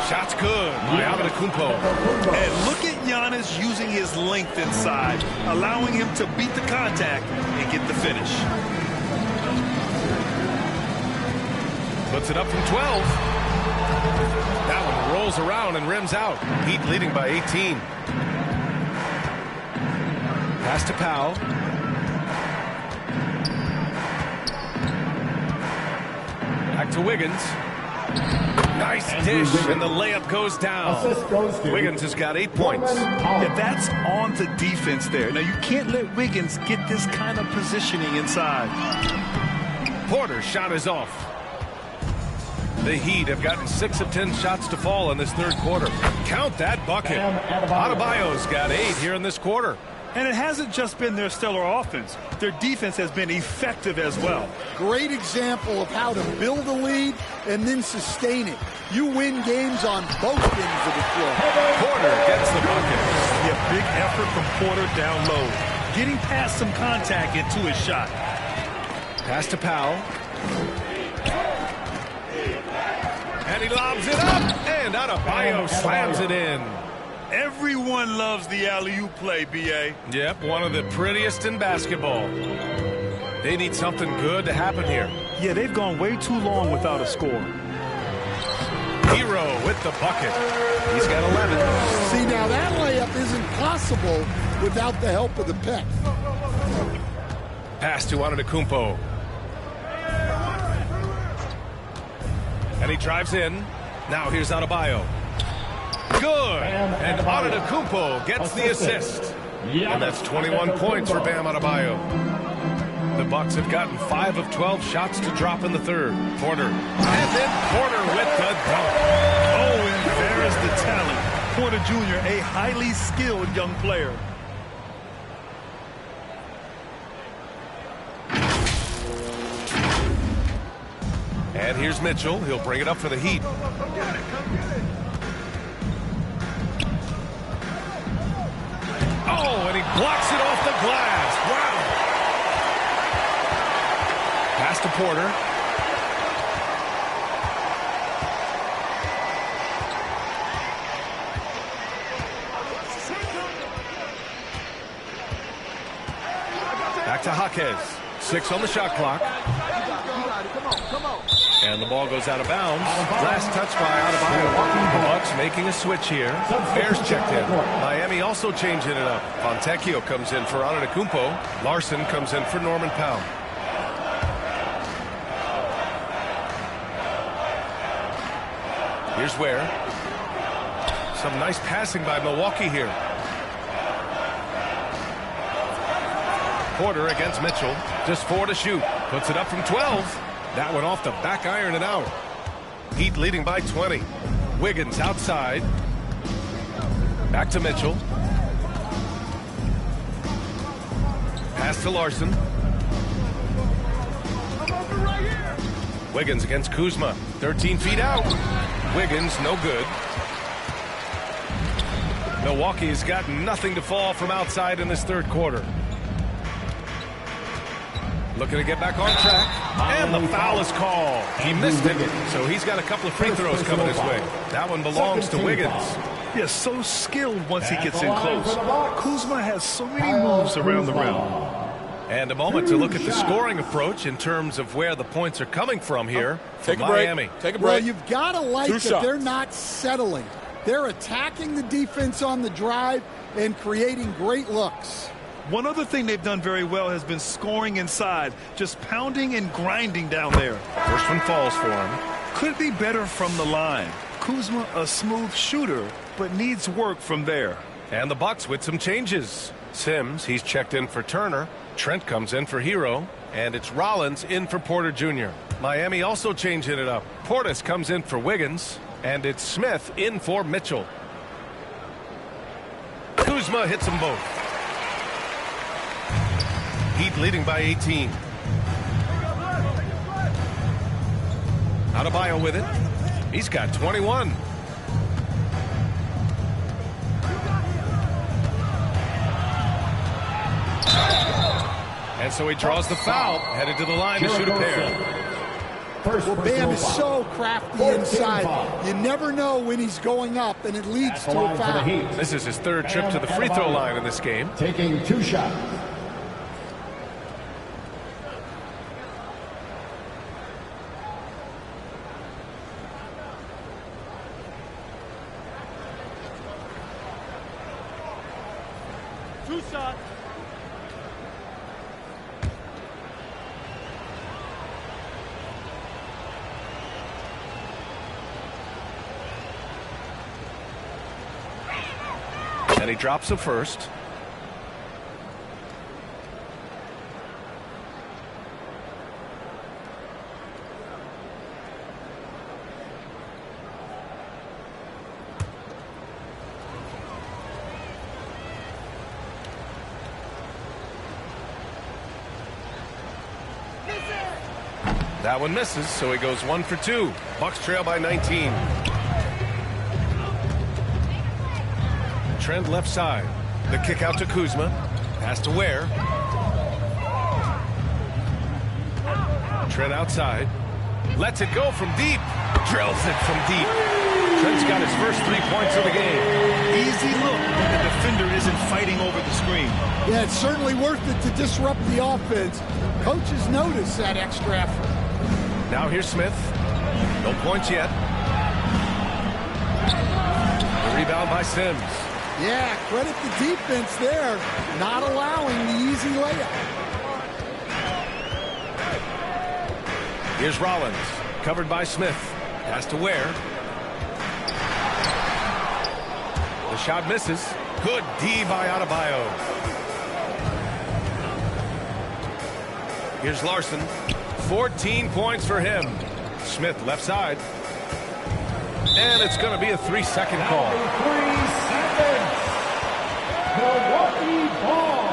Speaker 4: Shot's good by Antetokounmpo.
Speaker 5: And look at Giannis using his length inside, allowing him to beat the contact and get the finish.
Speaker 4: Puts it up from 12. That one rolls around and rims out. Heat leading by 18. Pass to Powell. Back to Wiggins. Nice dish, and the layup goes down. Wiggins has got 8 points.
Speaker 5: Yeah, that's on the defense there. Now, you can't let Wiggins get this kind of positioning inside.
Speaker 4: Porter's shot is off. The Heat have gotten 6 of 10 shots to fall in this third quarter. Count that bucket. Adebayo's got 8 here in this quarter.
Speaker 5: And it hasn't just been their stellar offense. Their defense has been effective as well.
Speaker 7: Great example of how to build a lead and then sustain it. You win games on both ends of the floor.
Speaker 4: Porter gets the bucket.
Speaker 5: Yeah, big effort from Porter down low. Getting past some contact into his shot.
Speaker 4: Pass to Powell. And he lobs it up, and Adebayo slams it in.
Speaker 5: Everyone loves the alley-oop play, B.A.
Speaker 4: Yep, one of the prettiest in basketball. They need something good to happen here.
Speaker 5: Yeah, they've gone way too long without a score.
Speaker 4: Hero with the bucket. He's got 11.
Speaker 7: See, now that layup isn't possible without the help of the pick.
Speaker 4: Pass to Antetokounmpo. And he drives in. Now here's Adebayo. Good. And Antetokounmpo gets the assist. And that's 21 points for Bam Adebayo. The Bucks have gotten 5 of 12 shots to drop in the third. Porter. And then Porter with the dunk.
Speaker 5: Oh, and there is the talent. Porter Jr., a highly skilled young player.
Speaker 4: And here's Mitchell. He'll bring it up for the Heat. Oh, and he blocks it off the glass. Wow. Pass to Porter. Back to Jaquez. 6 on the shot clock.
Speaker 14: Come on.
Speaker 4: And the ball goes out of bounds. Last touch by Adebayo. The Bucks making a switch here. Bears checked in. Miami also changing it up. Fontecchio comes in for Antetokounmpo. Larson comes in for Norman Powell. Here's Ware. Some nice passing by Milwaukee here. Porter against Mitchell. Just 4 to shoot. Puts it up from 12. That one off the back iron and out. Heat leading by 20. Wiggins outside. Back to Mitchell. Pass to Larson. Wiggins against Kuzma. 13 feet out. Wiggins, no good. Milwaukee's got nothing to fall from outside in this third quarter. Looking to get back on track. And the foul is called. He missed it, so he's got a couple of free throws coming his way. That one belongs to Wiggins.
Speaker 5: Yeah, so skilled once he gets in close. Kuzma has so many moves around the rim.
Speaker 4: And a moment to look at the scoring approach in terms of where the points are coming from here for
Speaker 8: Take a break.
Speaker 4: Miami.
Speaker 8: Take a break.
Speaker 7: Well, you've got to like that
Speaker 8: shots.
Speaker 7: they're not settling. They're attacking the defense on the drive and creating great looks.
Speaker 5: One other thing they've done very well has been scoring inside, just pounding and grinding down there.
Speaker 4: First one falls for him.
Speaker 5: Could be better from the line. Kuzma, a smooth shooter, but needs work from there.
Speaker 4: And the Bucks with some changes. Sims, he's checked in for Turner. Trent comes in for Hero. And it's Rollins in for Porter Jr. Miami also changing it up. Portis comes in for Wiggins. And it's Smith in for Mitchell. Kuzma hits them both. Heat leading by 18. Adebayo with it. He's got 21. And so he draws the foul, headed to the line to shoot a pair.
Speaker 7: Well, Bam is so crafty inside. You never know when he's going up, and it leads to a foul.
Speaker 4: This is his third trip to the free throw line in this game.
Speaker 9: Taking 2 shots.
Speaker 4: And he drops a first. That one misses, so he goes 1 for 2. Bucks trail by 19. Trent left side. The kick out to Kuzma. Pass to Ware. Trent outside. Lets it go from deep. Drills it from deep. Trent's got his first 3 points of the game.
Speaker 5: Easy look when the defender isn't fighting over the screen.
Speaker 7: Yeah, it's certainly worth it to disrupt the offense. Coaches notice that extra effort.
Speaker 4: Now here's Smith. No points yet. The rebound by Sims.
Speaker 7: Yeah, credit the defense there, not allowing the easy layup.
Speaker 4: Here's Rollins, covered by Smith. Pass to Ware. The shot misses. Good D by Adebayo. Here's Larson. 14 points for him. Smith left side. And it's going to be a 3-second call.
Speaker 9: 3 seconds. Milwaukee ball.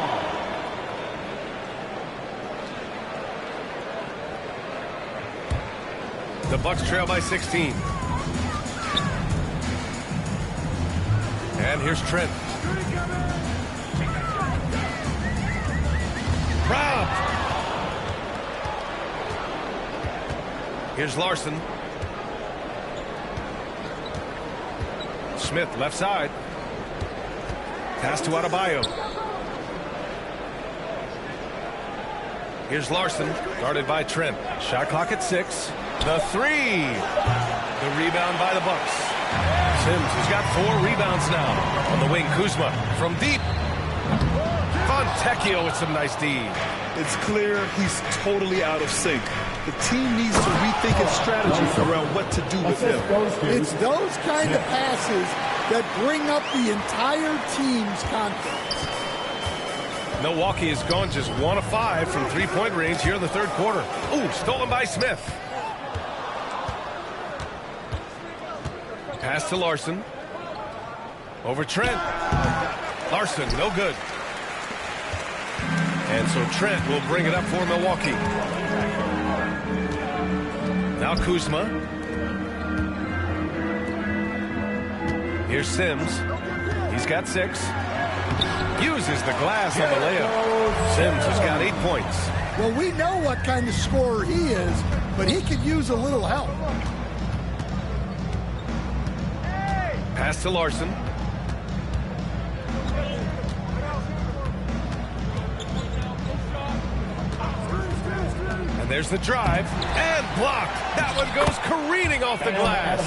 Speaker 4: The Bucks trail by 16. And here's Trent. Robbed. Here's Larson. Smith left side. Pass to Adebayo. Here's Larson, guarded by Trent. Shot clock at 6. The 3. The rebound by the Bucks. Sims has got 4 rebounds now. On the wing, Kuzma from deep. Fontecchio with some nice D.
Speaker 5: It's clear he's totally out of sync. The team needs to rethink its strategy around what to do with him.
Speaker 7: It's those kind of passes that bring up the entire team's confidence.
Speaker 4: Milwaukee has gone just 1 of 5 from three-point range here in the third quarter. Ooh, stolen by Smith. Pass to Larson. Over Trent. Larson, no good. And so Trent will bring it up for Milwaukee. Now Kuzma. Here's Sims. He's got 6. Uses the glass on the layup. Sims has got 8 points.
Speaker 7: Well, we know what kind of scorer he is, but he could use a little help.
Speaker 4: Pass to Larson. And there's the drive. And blocked. That one goes careening off the glass.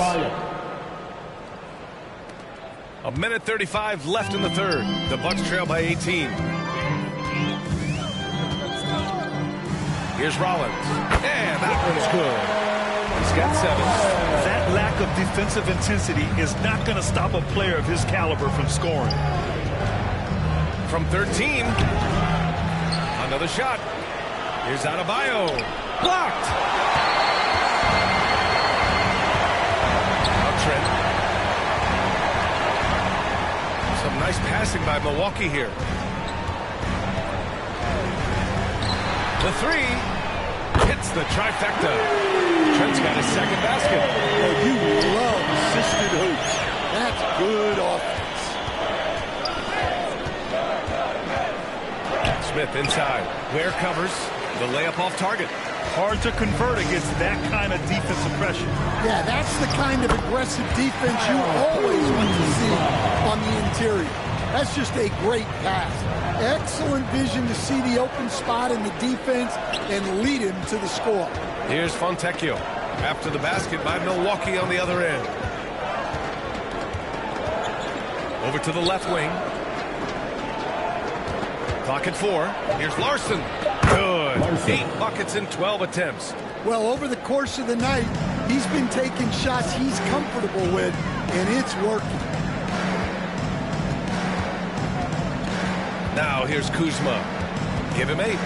Speaker 4: 1:35 left in the third. The Bucks trail by 18. Here's Rollins. And that one's good. He's got 7.
Speaker 5: That lack of defensive intensity is not going to stop a player of his caliber from scoring.
Speaker 4: From 13. Another shot. Here's Adebayo. Blocked. Now Trent. Some nice passing by Milwaukee here. The 3 hits the trifecta. Trent's got his second basket.
Speaker 7: Oh, you love assisted hoops. That's good offense.
Speaker 4: Smith inside. Ware covers. The layup off target.
Speaker 5: Hard to convert against that kind of defensive pressure.
Speaker 7: Yeah, that's the kind of aggressive defense you always want to see on the interior. That's just a great pass. Excellent vision to see the open spot in the defense and lead him to the score.
Speaker 4: Here's Fontecchio after the basket by Milwaukee on the other end. Over to the left wing. Clock at 4. Here's Larson. Good. 8 buckets in 12 attempts.
Speaker 7: Well, over the course of the night, he's been taking shots he's comfortable with, and it's working.
Speaker 4: Now here's Kuzma. Give him 8.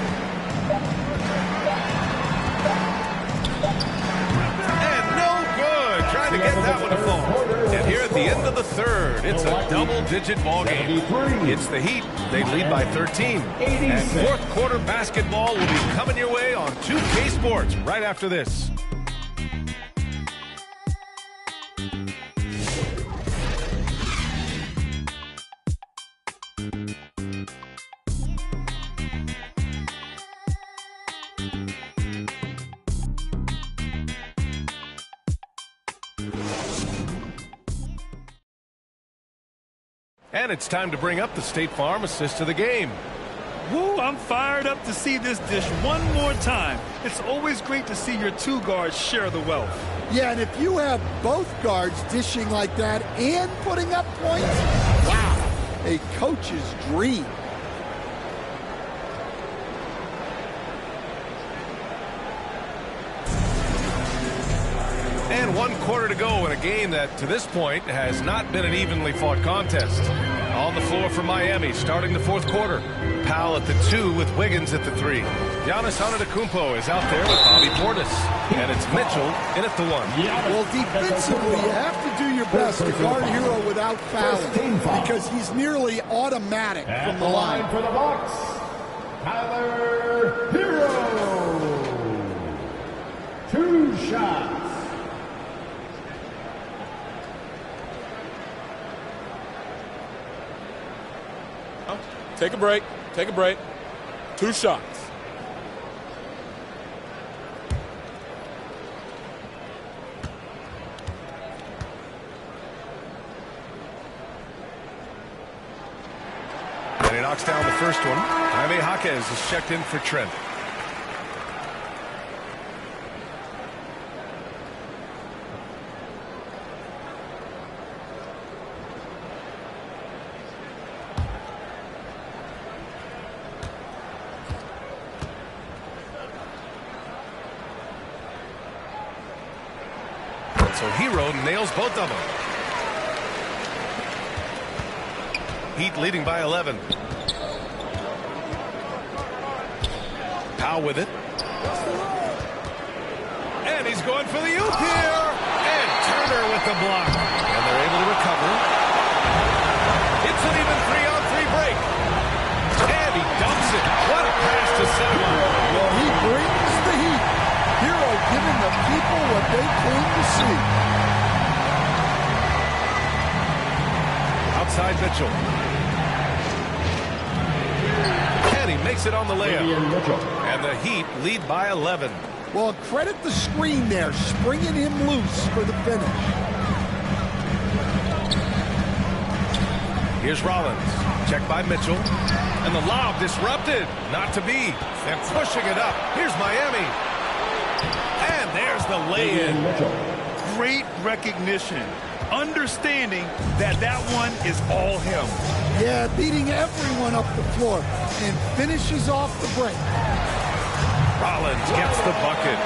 Speaker 4: And no good. Trying to get that one to fall. And here at the end of the third, it's a double-digit ball game. It's the Heat. They lead by 13. And fourth quarter basketball will be coming your way on 2K Sports right after this. And it's time to bring up the State Farm assist of the game.
Speaker 5: Woo, I'm fired up to see this dish one more time. It's always great to see your 2 guards share the wealth.
Speaker 7: Yeah, and if you have both guards dishing like that and putting up points, wow, a coach's dream.
Speaker 4: And 1 quarter to go in a game that, to this point, has not been an evenly fought contest. On the floor for Miami, starting the fourth quarter. Powell at the 2 with Wiggins at the 3. Giannis Antetokounmpo is out there with Bobby Portis. And it's Mitchell in at the 1.
Speaker 7: Well, defensively, you have to do your best to guard Hero without fouling because he's nearly automatic from the line.
Speaker 9: For the Bucks, Tyler Hero. 2 shots.
Speaker 14: Take a break. Take a break. 2 shots.
Speaker 4: And he knocks down the first one. Jaime Jaquez is checked in for Trent. So Hero nails both of them. Heat leading by 11. Powell with it. And he's going for the oop here. And Turner with the block. And they're able to recover. It's an even 3-on-3 break. And he dumps it. What a pass to set him up.
Speaker 7: Well, he brings the heat. Hero giving the people what they came to see.
Speaker 4: Outside Mitchell. And he makes it on the layup. And the Heat lead by 11.
Speaker 7: Well, credit the screen there, springing him loose for the finish.
Speaker 4: Here's Rollins. Checked by Mitchell. And the lob disrupted. Not to be. And pushing it up. Here's Miami. And there's the lay-in.
Speaker 5: Great recognition. Understanding that that one is all him.
Speaker 7: Yeah, beating everyone up the floor and finishes off the break.
Speaker 4: Rollins gets the bucket.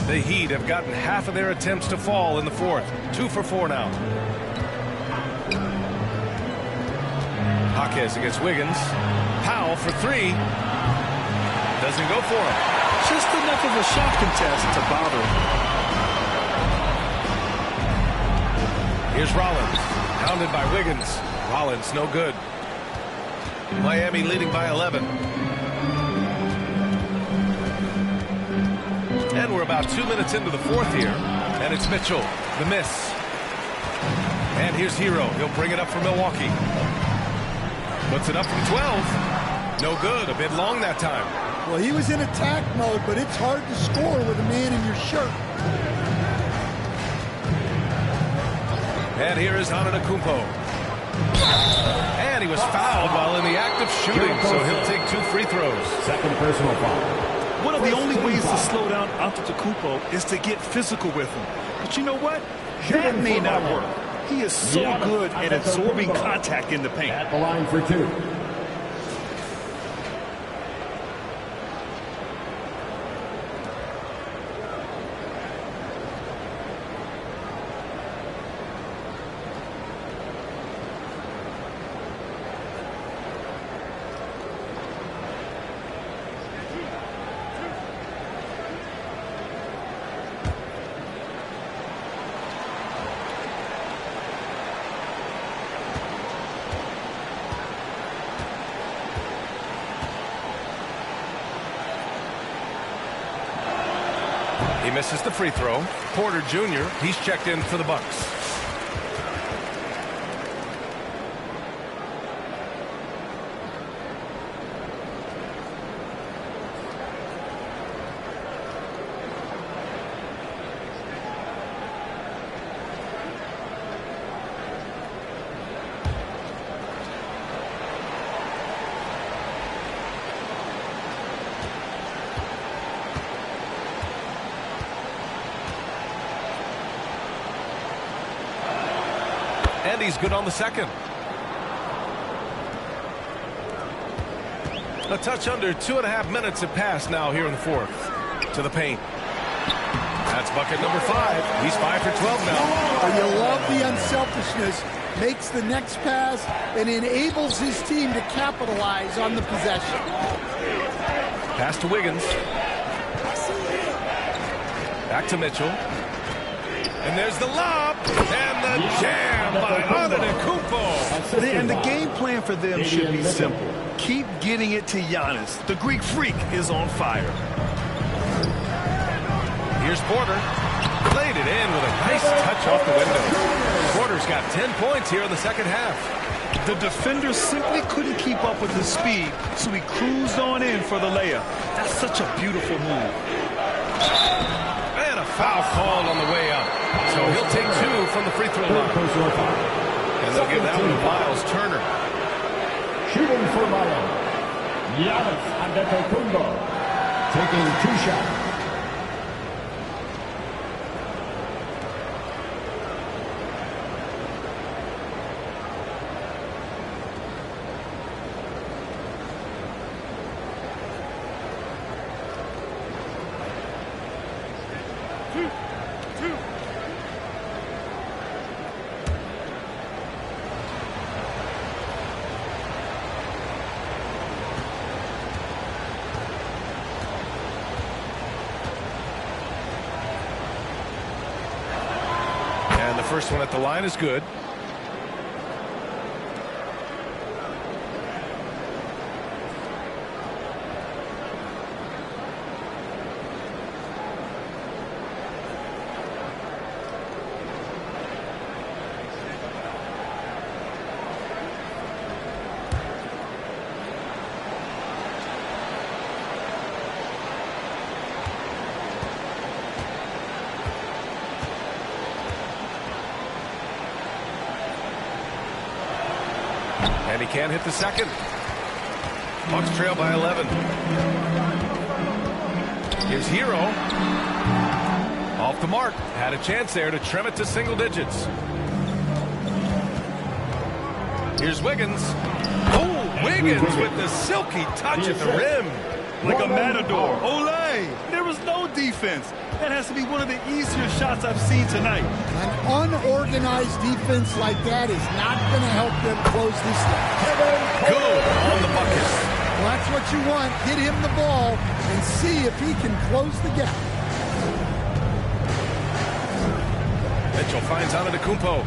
Speaker 4: The Heat have gotten half of their attempts to fall in the fourth. 2 for 4 now. Jaquez against Wiggins. Powell for 3. Doesn't go for him.
Speaker 5: Just enough of a shot contest to bother him.
Speaker 4: Here's Rollins. Pounded by Wiggins. Rollins no good. Miami leading by 11. And we're about 2 minutes into the fourth here. And it's Mitchell. The miss. And here's Hero. He'll bring it up for Milwaukee. Puts it up from 12. No good. A bit long that time.
Speaker 7: Well, he was in attack mode, but it's hard to score with a man in your shirt.
Speaker 4: And here is Antetokounmpo. And he was fouled while in the act of shooting, so he'll take 2 free throws.
Speaker 9: Second personal foul.
Speaker 5: One of the only ways to slow down Antetokounmpo is to get physical with him. But you know what? That may not work. He is so good at absorbing contact in the paint.
Speaker 9: At the line for 2.
Speaker 4: He misses the free throw. Porter Jr., he's checked in for the Bucks. And he's good on the second. A touch under 2.5 minutes have passed now here in the fourth. To the paint. That's bucket number 5. He's 5 for 12 now.
Speaker 7: Oh, you love the unselfishness. Makes the next pass and enables his team to capitalize on the possession.
Speaker 4: Pass to Wiggins. Back to Mitchell. And there's the lob. And the jam by Antetokounmpo.
Speaker 5: And the game plan for them should be simple. Keep getting it to Giannis. The Greek freak is on fire.
Speaker 4: Here's Porter. Played it in with a nice touch off the window. Porter's got 10 points here in the second half.
Speaker 5: The defender simply couldn't keep up with his speed, so he cruised on in for the layup. That's such a beautiful move.
Speaker 4: And a foul called on the way up. So he'll take 2 from the free throw line. And they'll give that one to Miles Turner.
Speaker 9: Shooting for Miami, Giannis Antetokounmpo, taking 2 shots.
Speaker 4: first one at the line is good. And he can't hit the second. Bucks trail by 11. Here's Hero. Off the mark. Had a chance there to trim it to single digits. Here's Wiggins. Oh, Wiggins with the silky touch at the rim.
Speaker 5: Like a matador. Olay! There was no defense. That has to be one of the easier shots I've seen tonight.
Speaker 7: An unorganized defense like that is not going to help them close this gap.
Speaker 4: Good on the bucket.
Speaker 7: Well, that's what you want. Get him the ball and see if he can close the gap.
Speaker 4: Mitchell finds Antetokounmpo.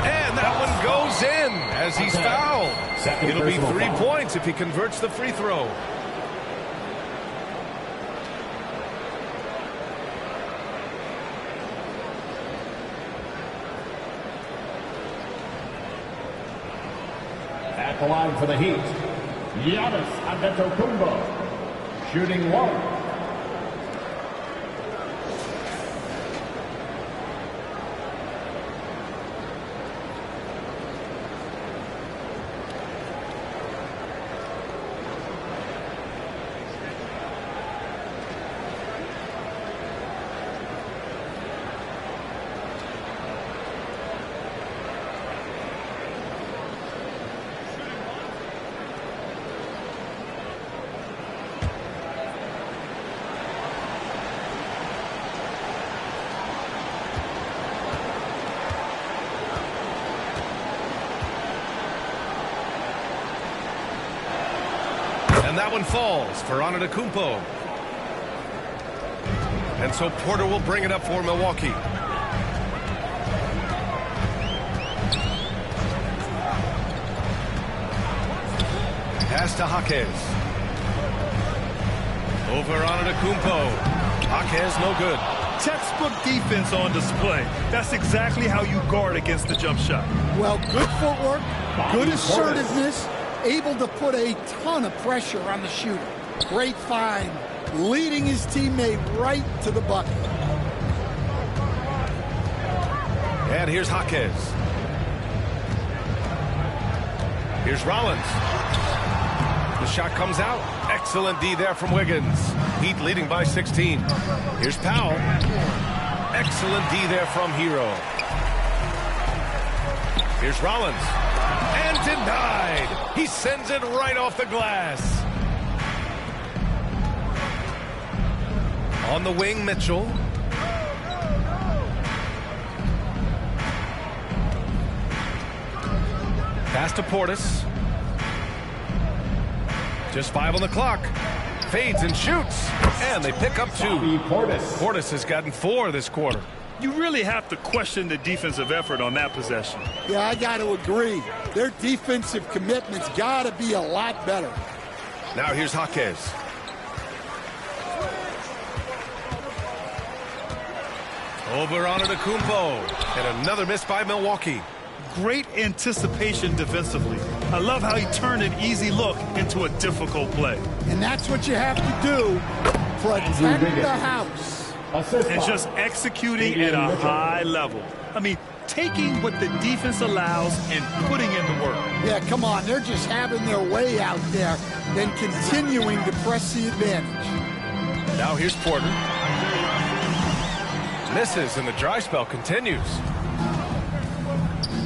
Speaker 4: And that one goes in as he's fouled. It'll be 3 points if he converts the free throw.
Speaker 9: At the line for the Heat, Giannis Antetokounmpo, shooting 1.
Speaker 4: And that one falls for Antetokounmpo. And so Porter will bring it up for Milwaukee. Pass to Jaquez. Over Antetokounmpo. Jaquez no good.
Speaker 5: Textbook defense on display. That's exactly how you guard against the jump shot.
Speaker 7: Well, good footwork, good assertiveness, able to put a ton of pressure on the shooter. Great find, leading his teammate right to the bucket.
Speaker 4: And here's Jaquez. Here's Rollins. The shot comes out. Excellent D there from Wiggins. Heat leading by 16. Here's Powell. Excellent D there from Hero. Here's Rollins. And denied. He sends it right off the glass. On the wing, Mitchell. Pass to Portis. Just 5 on the clock. Fades and shoots. And they pick up 2. Portis has gotten 4 this quarter.
Speaker 5: You really have to question the defensive effort on that possession.
Speaker 7: Yeah, I got to agree. Their defensive commitment's got to be a lot better.
Speaker 4: Now here's Jaquez. Over Antetokounmpo. And another miss by Milwaukee.
Speaker 5: Great anticipation defensively. I love how he turned an easy look into a difficult play.
Speaker 7: And that's what you have to do. Protect the house.
Speaker 5: And just executing at a high level. I mean, taking what the defense allows and putting in the work.
Speaker 7: Yeah, come on. They're just having their way out there, then continuing to press the advantage.
Speaker 4: Now here's Porter. Misses, and the dry spell continues.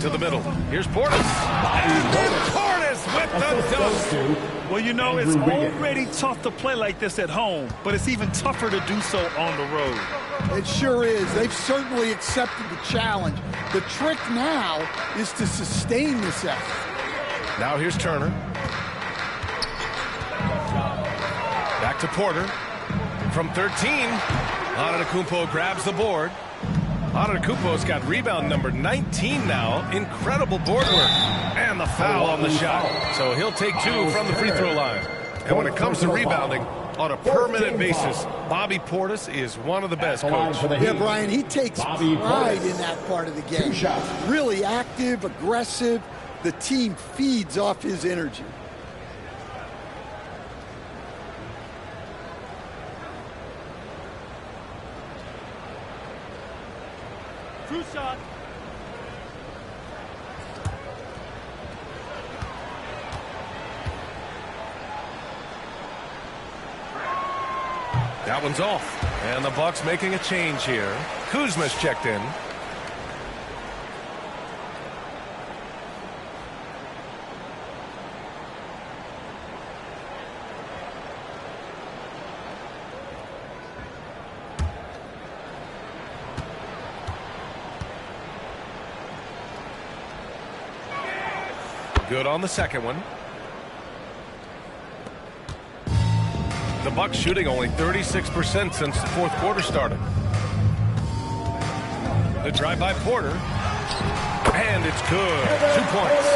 Speaker 4: To the middle. Here's Portis. And Portis with the dunk.
Speaker 5: Well, you know, it's already tough to play like this at home, but it's even tougher to do so on the road.
Speaker 7: It sure is. They've certainly accepted the challenge. The trick now is to sustain this effort.
Speaker 4: Now here's Turner. Back to Porter. From 13, Antetokounmpo grabs the board. Antetokounmpo's got rebound number 19 now. Incredible board work. And the foul on the shot. So he'll take 2 from the free throw line. And when it comes to rebounding, on a per-minute basis, Bobby Portis is one of the best, Coach.
Speaker 7: Yeah, Brian, he takes pride in that part of the game. Really active, aggressive. The team feeds off his energy.
Speaker 5: True shot.
Speaker 4: That one's off. And the Bucks making a change here. Kuzma's checked in. Good on the second one. The Bucks shooting only 36% since the fourth quarter started. The drive by Porter. And it's good. 2 points.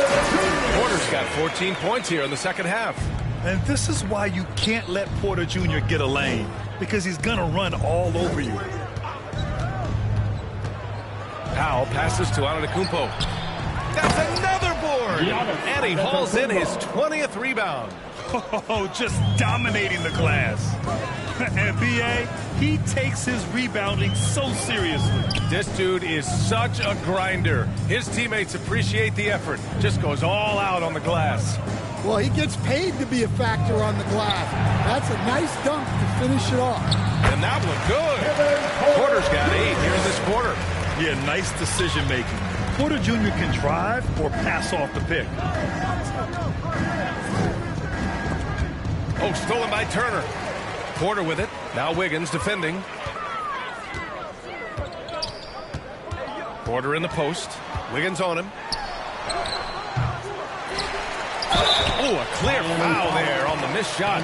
Speaker 4: Porter's got 14 points here in the second half.
Speaker 5: And this is why you can't let Porter Jr. get a lane, because he's going to run all over you.
Speaker 4: Powell passes to Antetokounmpo. That's another board. And he hauls in his 20th rebound.
Speaker 5: Oh, just dominating the glass. And B.A., he takes his rebounding so seriously.
Speaker 4: This dude is such a grinder. His teammates appreciate the effort. Just goes all out on the glass.
Speaker 7: Well, he gets paid to be a factor on the glass. That's a nice dunk to finish it off.
Speaker 4: And that looked good. Porter's got 8 here in this quarter.
Speaker 5: Yeah, nice decision making. Porter Jr. can drive or pass off the pick.
Speaker 4: Oh, stolen by Turner. Porter with it. Now Wiggins defending. Porter in the post. Wiggins on him. Oh, a clear foul there on the missed shot.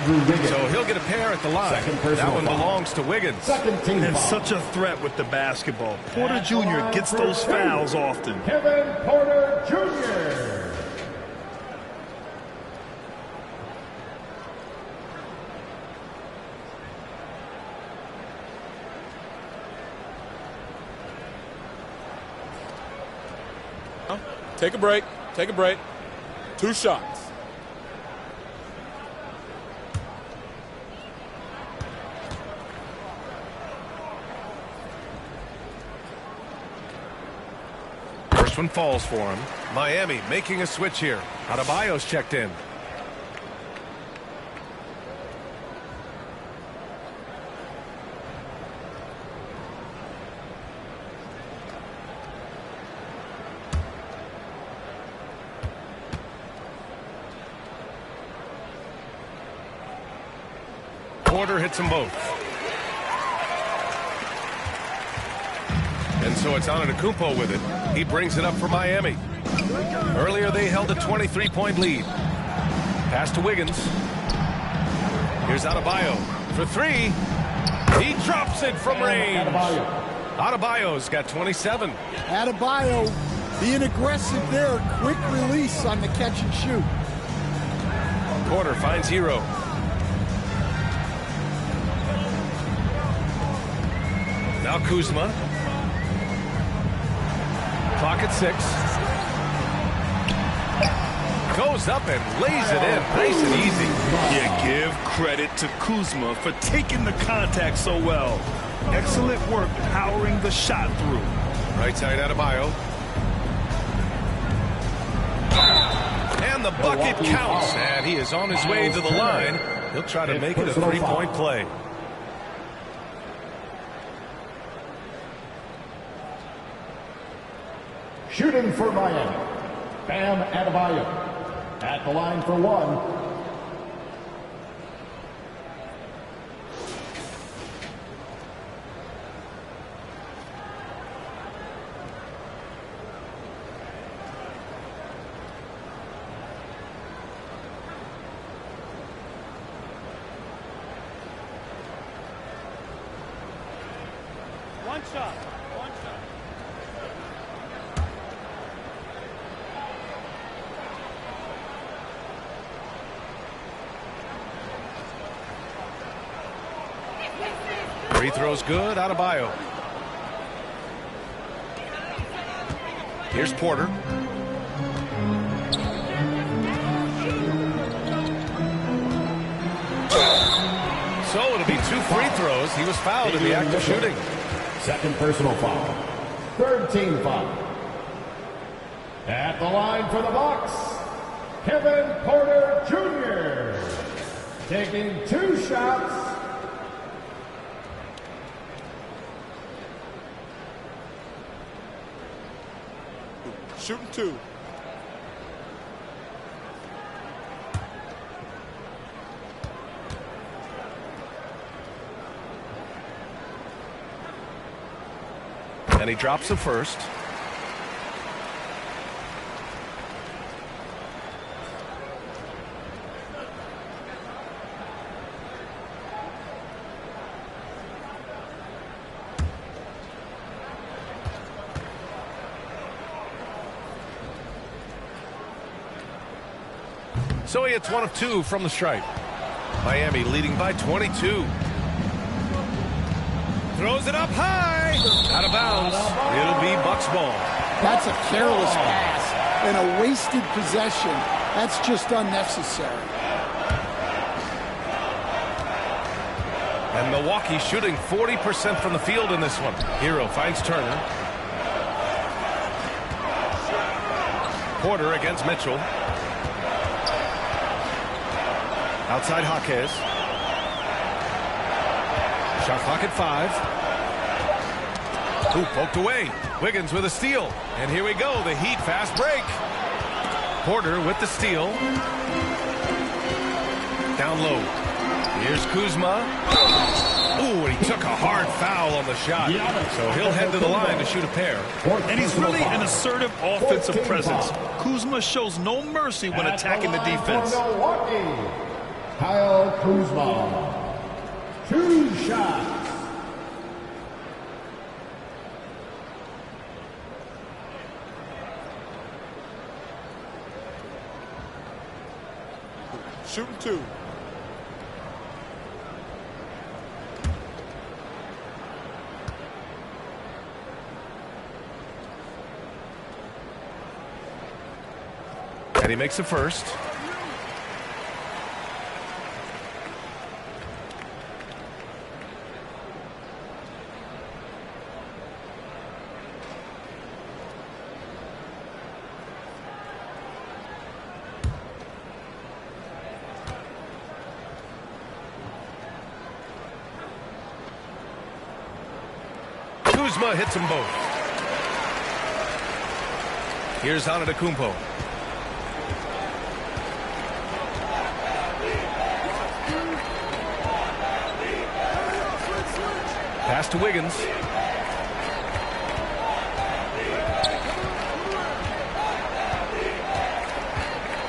Speaker 4: So he'll get a pair at the line. That one belongs to Wiggins.
Speaker 5: And such a threat with the basketball. Porter Jr. gets those fouls often.
Speaker 9: Kevin Porter Jr.
Speaker 14: Take a break. Take a break. 2 shots.
Speaker 4: First one falls for him. Miami making a switch here. Adebayo's checked in. Porter hits them both. And so it's Antetokounmpo with it. He brings it up for Miami. Earlier they held a 23-point lead. Pass to Wiggins. Here's Adebayo for 3. He drops it from range. Adebayo's got 27.
Speaker 7: Adebayo being aggressive there. Quick release on the catch and shoot.
Speaker 4: Porter finds Hero. Now Kuzma. Clock at 6. Goes up and lays it in. Nice and easy.
Speaker 5: Yeah, give credit to Kuzma for taking the contact so well. Excellent work powering the shot through.
Speaker 4: Right side Adebayo. And the bucket counts. And he is on his way to the line. He'll try to make it a 3-point play.
Speaker 9: Shooting for Miami, Bam Adebayo. At the line for 1.
Speaker 5: One shot. One shot.
Speaker 4: Free throw's good. Adebayo. Here's Porter. So it'll be 2 free throws. He was fouled in the act of shooting.
Speaker 9: Second personal foul. Third team foul. At the line for the Bucks, Kevin Porter Jr. taking 2 shots.
Speaker 8: Shooting 2.
Speaker 4: And he drops the first. So he hits 1 of 2 from the stripe. Miami leading by 22. Throws it up high. Out of bounds. It'll be Bucks ball.
Speaker 7: That's a careless pass and a wasted possession. That's just unnecessary.
Speaker 4: And Milwaukee shooting 40% from the field in this one. Hero finds Turner. Porter against Mitchell. Outside Jaquez. Shot clock at 5. Ooh, poked away. Wiggins with a steal. And here we go. The Heat fast break. Porter with the steal. Down low. Here's Kuzma. Ooh, and he took a hard foul on the shot. So he'll head to the line to shoot a pair.
Speaker 5: And he's really an assertive offensive presence. Kuzma shows no mercy when attacking the defense.
Speaker 9: Kyle Kuzma. 2 shots.
Speaker 8: Shooting 2.
Speaker 4: And he makes the first. Kuzma hits them both. Here's Antetokounmpo. Pass to Wiggins.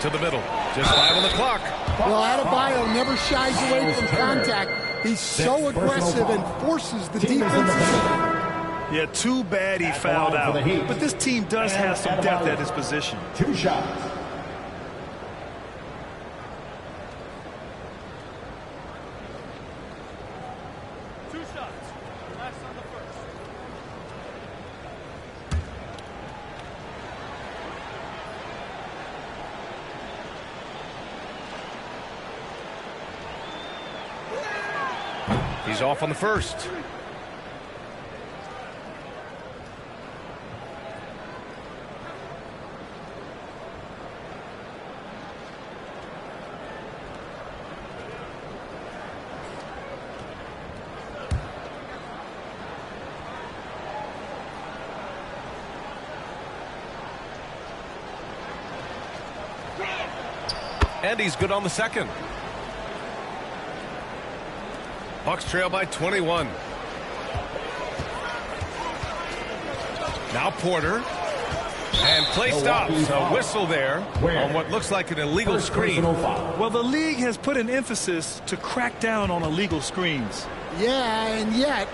Speaker 4: To the middle. Just 5 on the clock.
Speaker 7: Well, Adebayo never shies away from contact. He's so aggressive and forces the defense.
Speaker 5: Yeah, too bad he fouled out. But this team does have some depth at his position.
Speaker 9: 2 shots.
Speaker 4: He's off on the first. And he's good on the second. Bucks trail by 21. Now Porter. And play stops. A whistle there on what looks like an illegal screen.
Speaker 5: Well, the league has put an emphasis to crack down on illegal screens.
Speaker 7: Yeah, and yet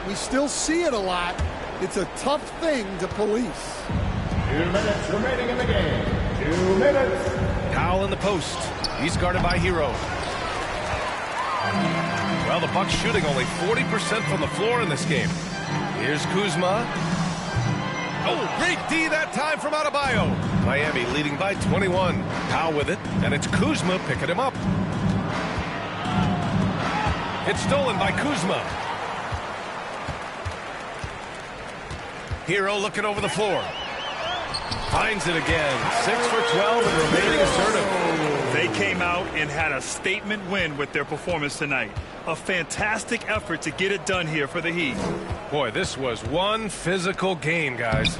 Speaker 7: We still see it a lot. It's a tough thing to police.
Speaker 9: 2 minutes remaining in the game. 2 minutes.
Speaker 4: Powell in the post. He's guarded by Hero. Well, the Bucks shooting only 40% from the floor in this game. Here's Kuzma. Oh, great D that time from Adebayo. Miami leading by 21. Powell with it, and it's Kuzma picking him up. It's stolen by Kuzma. Hero looking over the floor. Finds it again. 6 for 12 and remaining assertive.
Speaker 5: They came out and had a statement win with their performance tonight. A fantastic effort to get it done here for the Heat.
Speaker 4: Boy, this was one physical game, guys.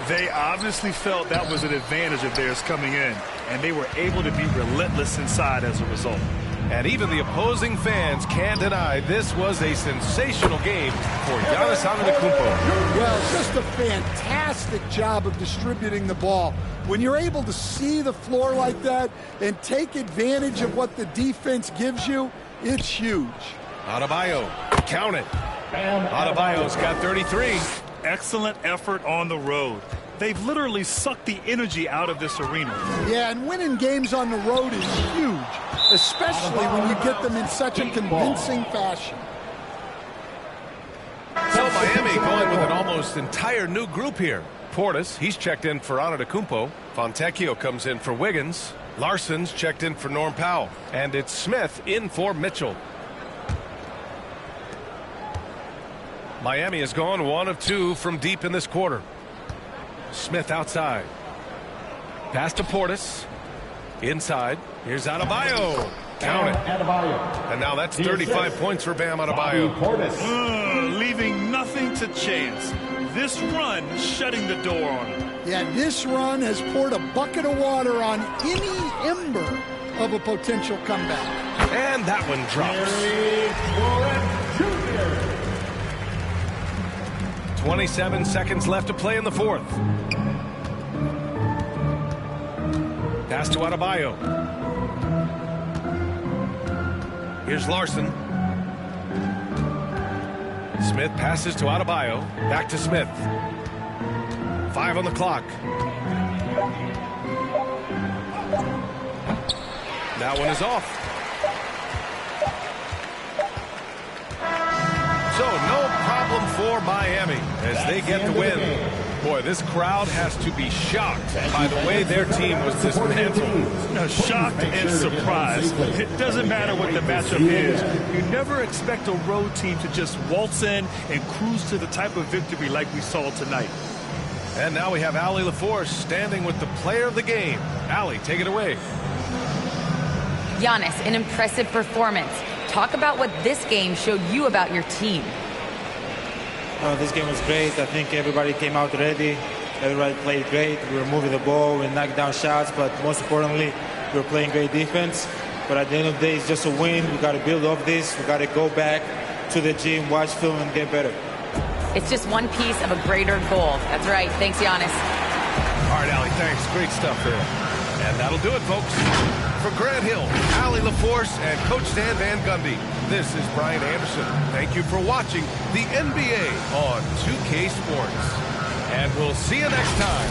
Speaker 5: They obviously felt that was an advantage of theirs coming in, and they were able to be relentless inside as a result.
Speaker 4: And even the opposing fans can't deny this was a sensational game for Giannis Antetokounmpo.
Speaker 7: Well, just a fantastic job of distributing the ball. When you're able to see the floor like that and take advantage of what the defense gives you, it's huge.
Speaker 4: Adebayo, count it. Adebayo's got 33.
Speaker 5: Excellent effort on the road. They've literally sucked the energy out of this arena.
Speaker 7: Yeah, and winning games on the road is huge, especially when you get them in such a convincing fashion.
Speaker 4: So Miami going with an almost entire new group here. Portis, he's checked in for Antetokounmpo. Fontecchio comes in for Wiggins. Larson's checked in for Norm Powell. And it's Smith in for Mitchell. Miami has gone 1 of 2 from deep in this quarter. Smith outside. Pass to Portis. Inside. Here's Adebayo. Count it. And now that's 35 points for Bam Adebayo.
Speaker 5: Leaving nothing to chance. This run shutting the door on him.
Speaker 7: Yeah, this run has poured a bucket of water on any ember of a potential comeback.
Speaker 4: And that one drops. 27 seconds left to play in the fourth. Pass to Adebayo. Here's Larson. Smith passes to Adebayo. Back to Smith. 5 on the clock. That one is off. So no problem for Miami as they get the win. Boy, this crowd has to be shocked by the way their team was dismantled.
Speaker 5: Now, shocked and surprised. It doesn't matter what the matchup is. You never expect a road team to just waltz in and cruise to the type of victory like we saw tonight.
Speaker 4: And now we have Allie LaForce standing with the player of the game. Allie, take it away.
Speaker 6: Giannis, an impressive performance. Talk about what this game showed you about your team.
Speaker 15: This game was great. I think everybody came out ready. Everybody played great. We were moving the ball. We knocked down shots. But most importantly, we were playing great defense. But at the end of the day, it's just a win. We got to build off this. We got to go back to the gym, watch film, and get better.
Speaker 6: It's just one piece of a greater goal. That's right. Thanks, Giannis.
Speaker 4: All right, Allie, thanks. Great stuff there. And that'll do it, folks. For Grant Hill, Allie LaForce, and Coach Stan Van Gundy, this is Brian Anderson. Thank you for watching the NBA on 2K Sports. And we'll see you next time.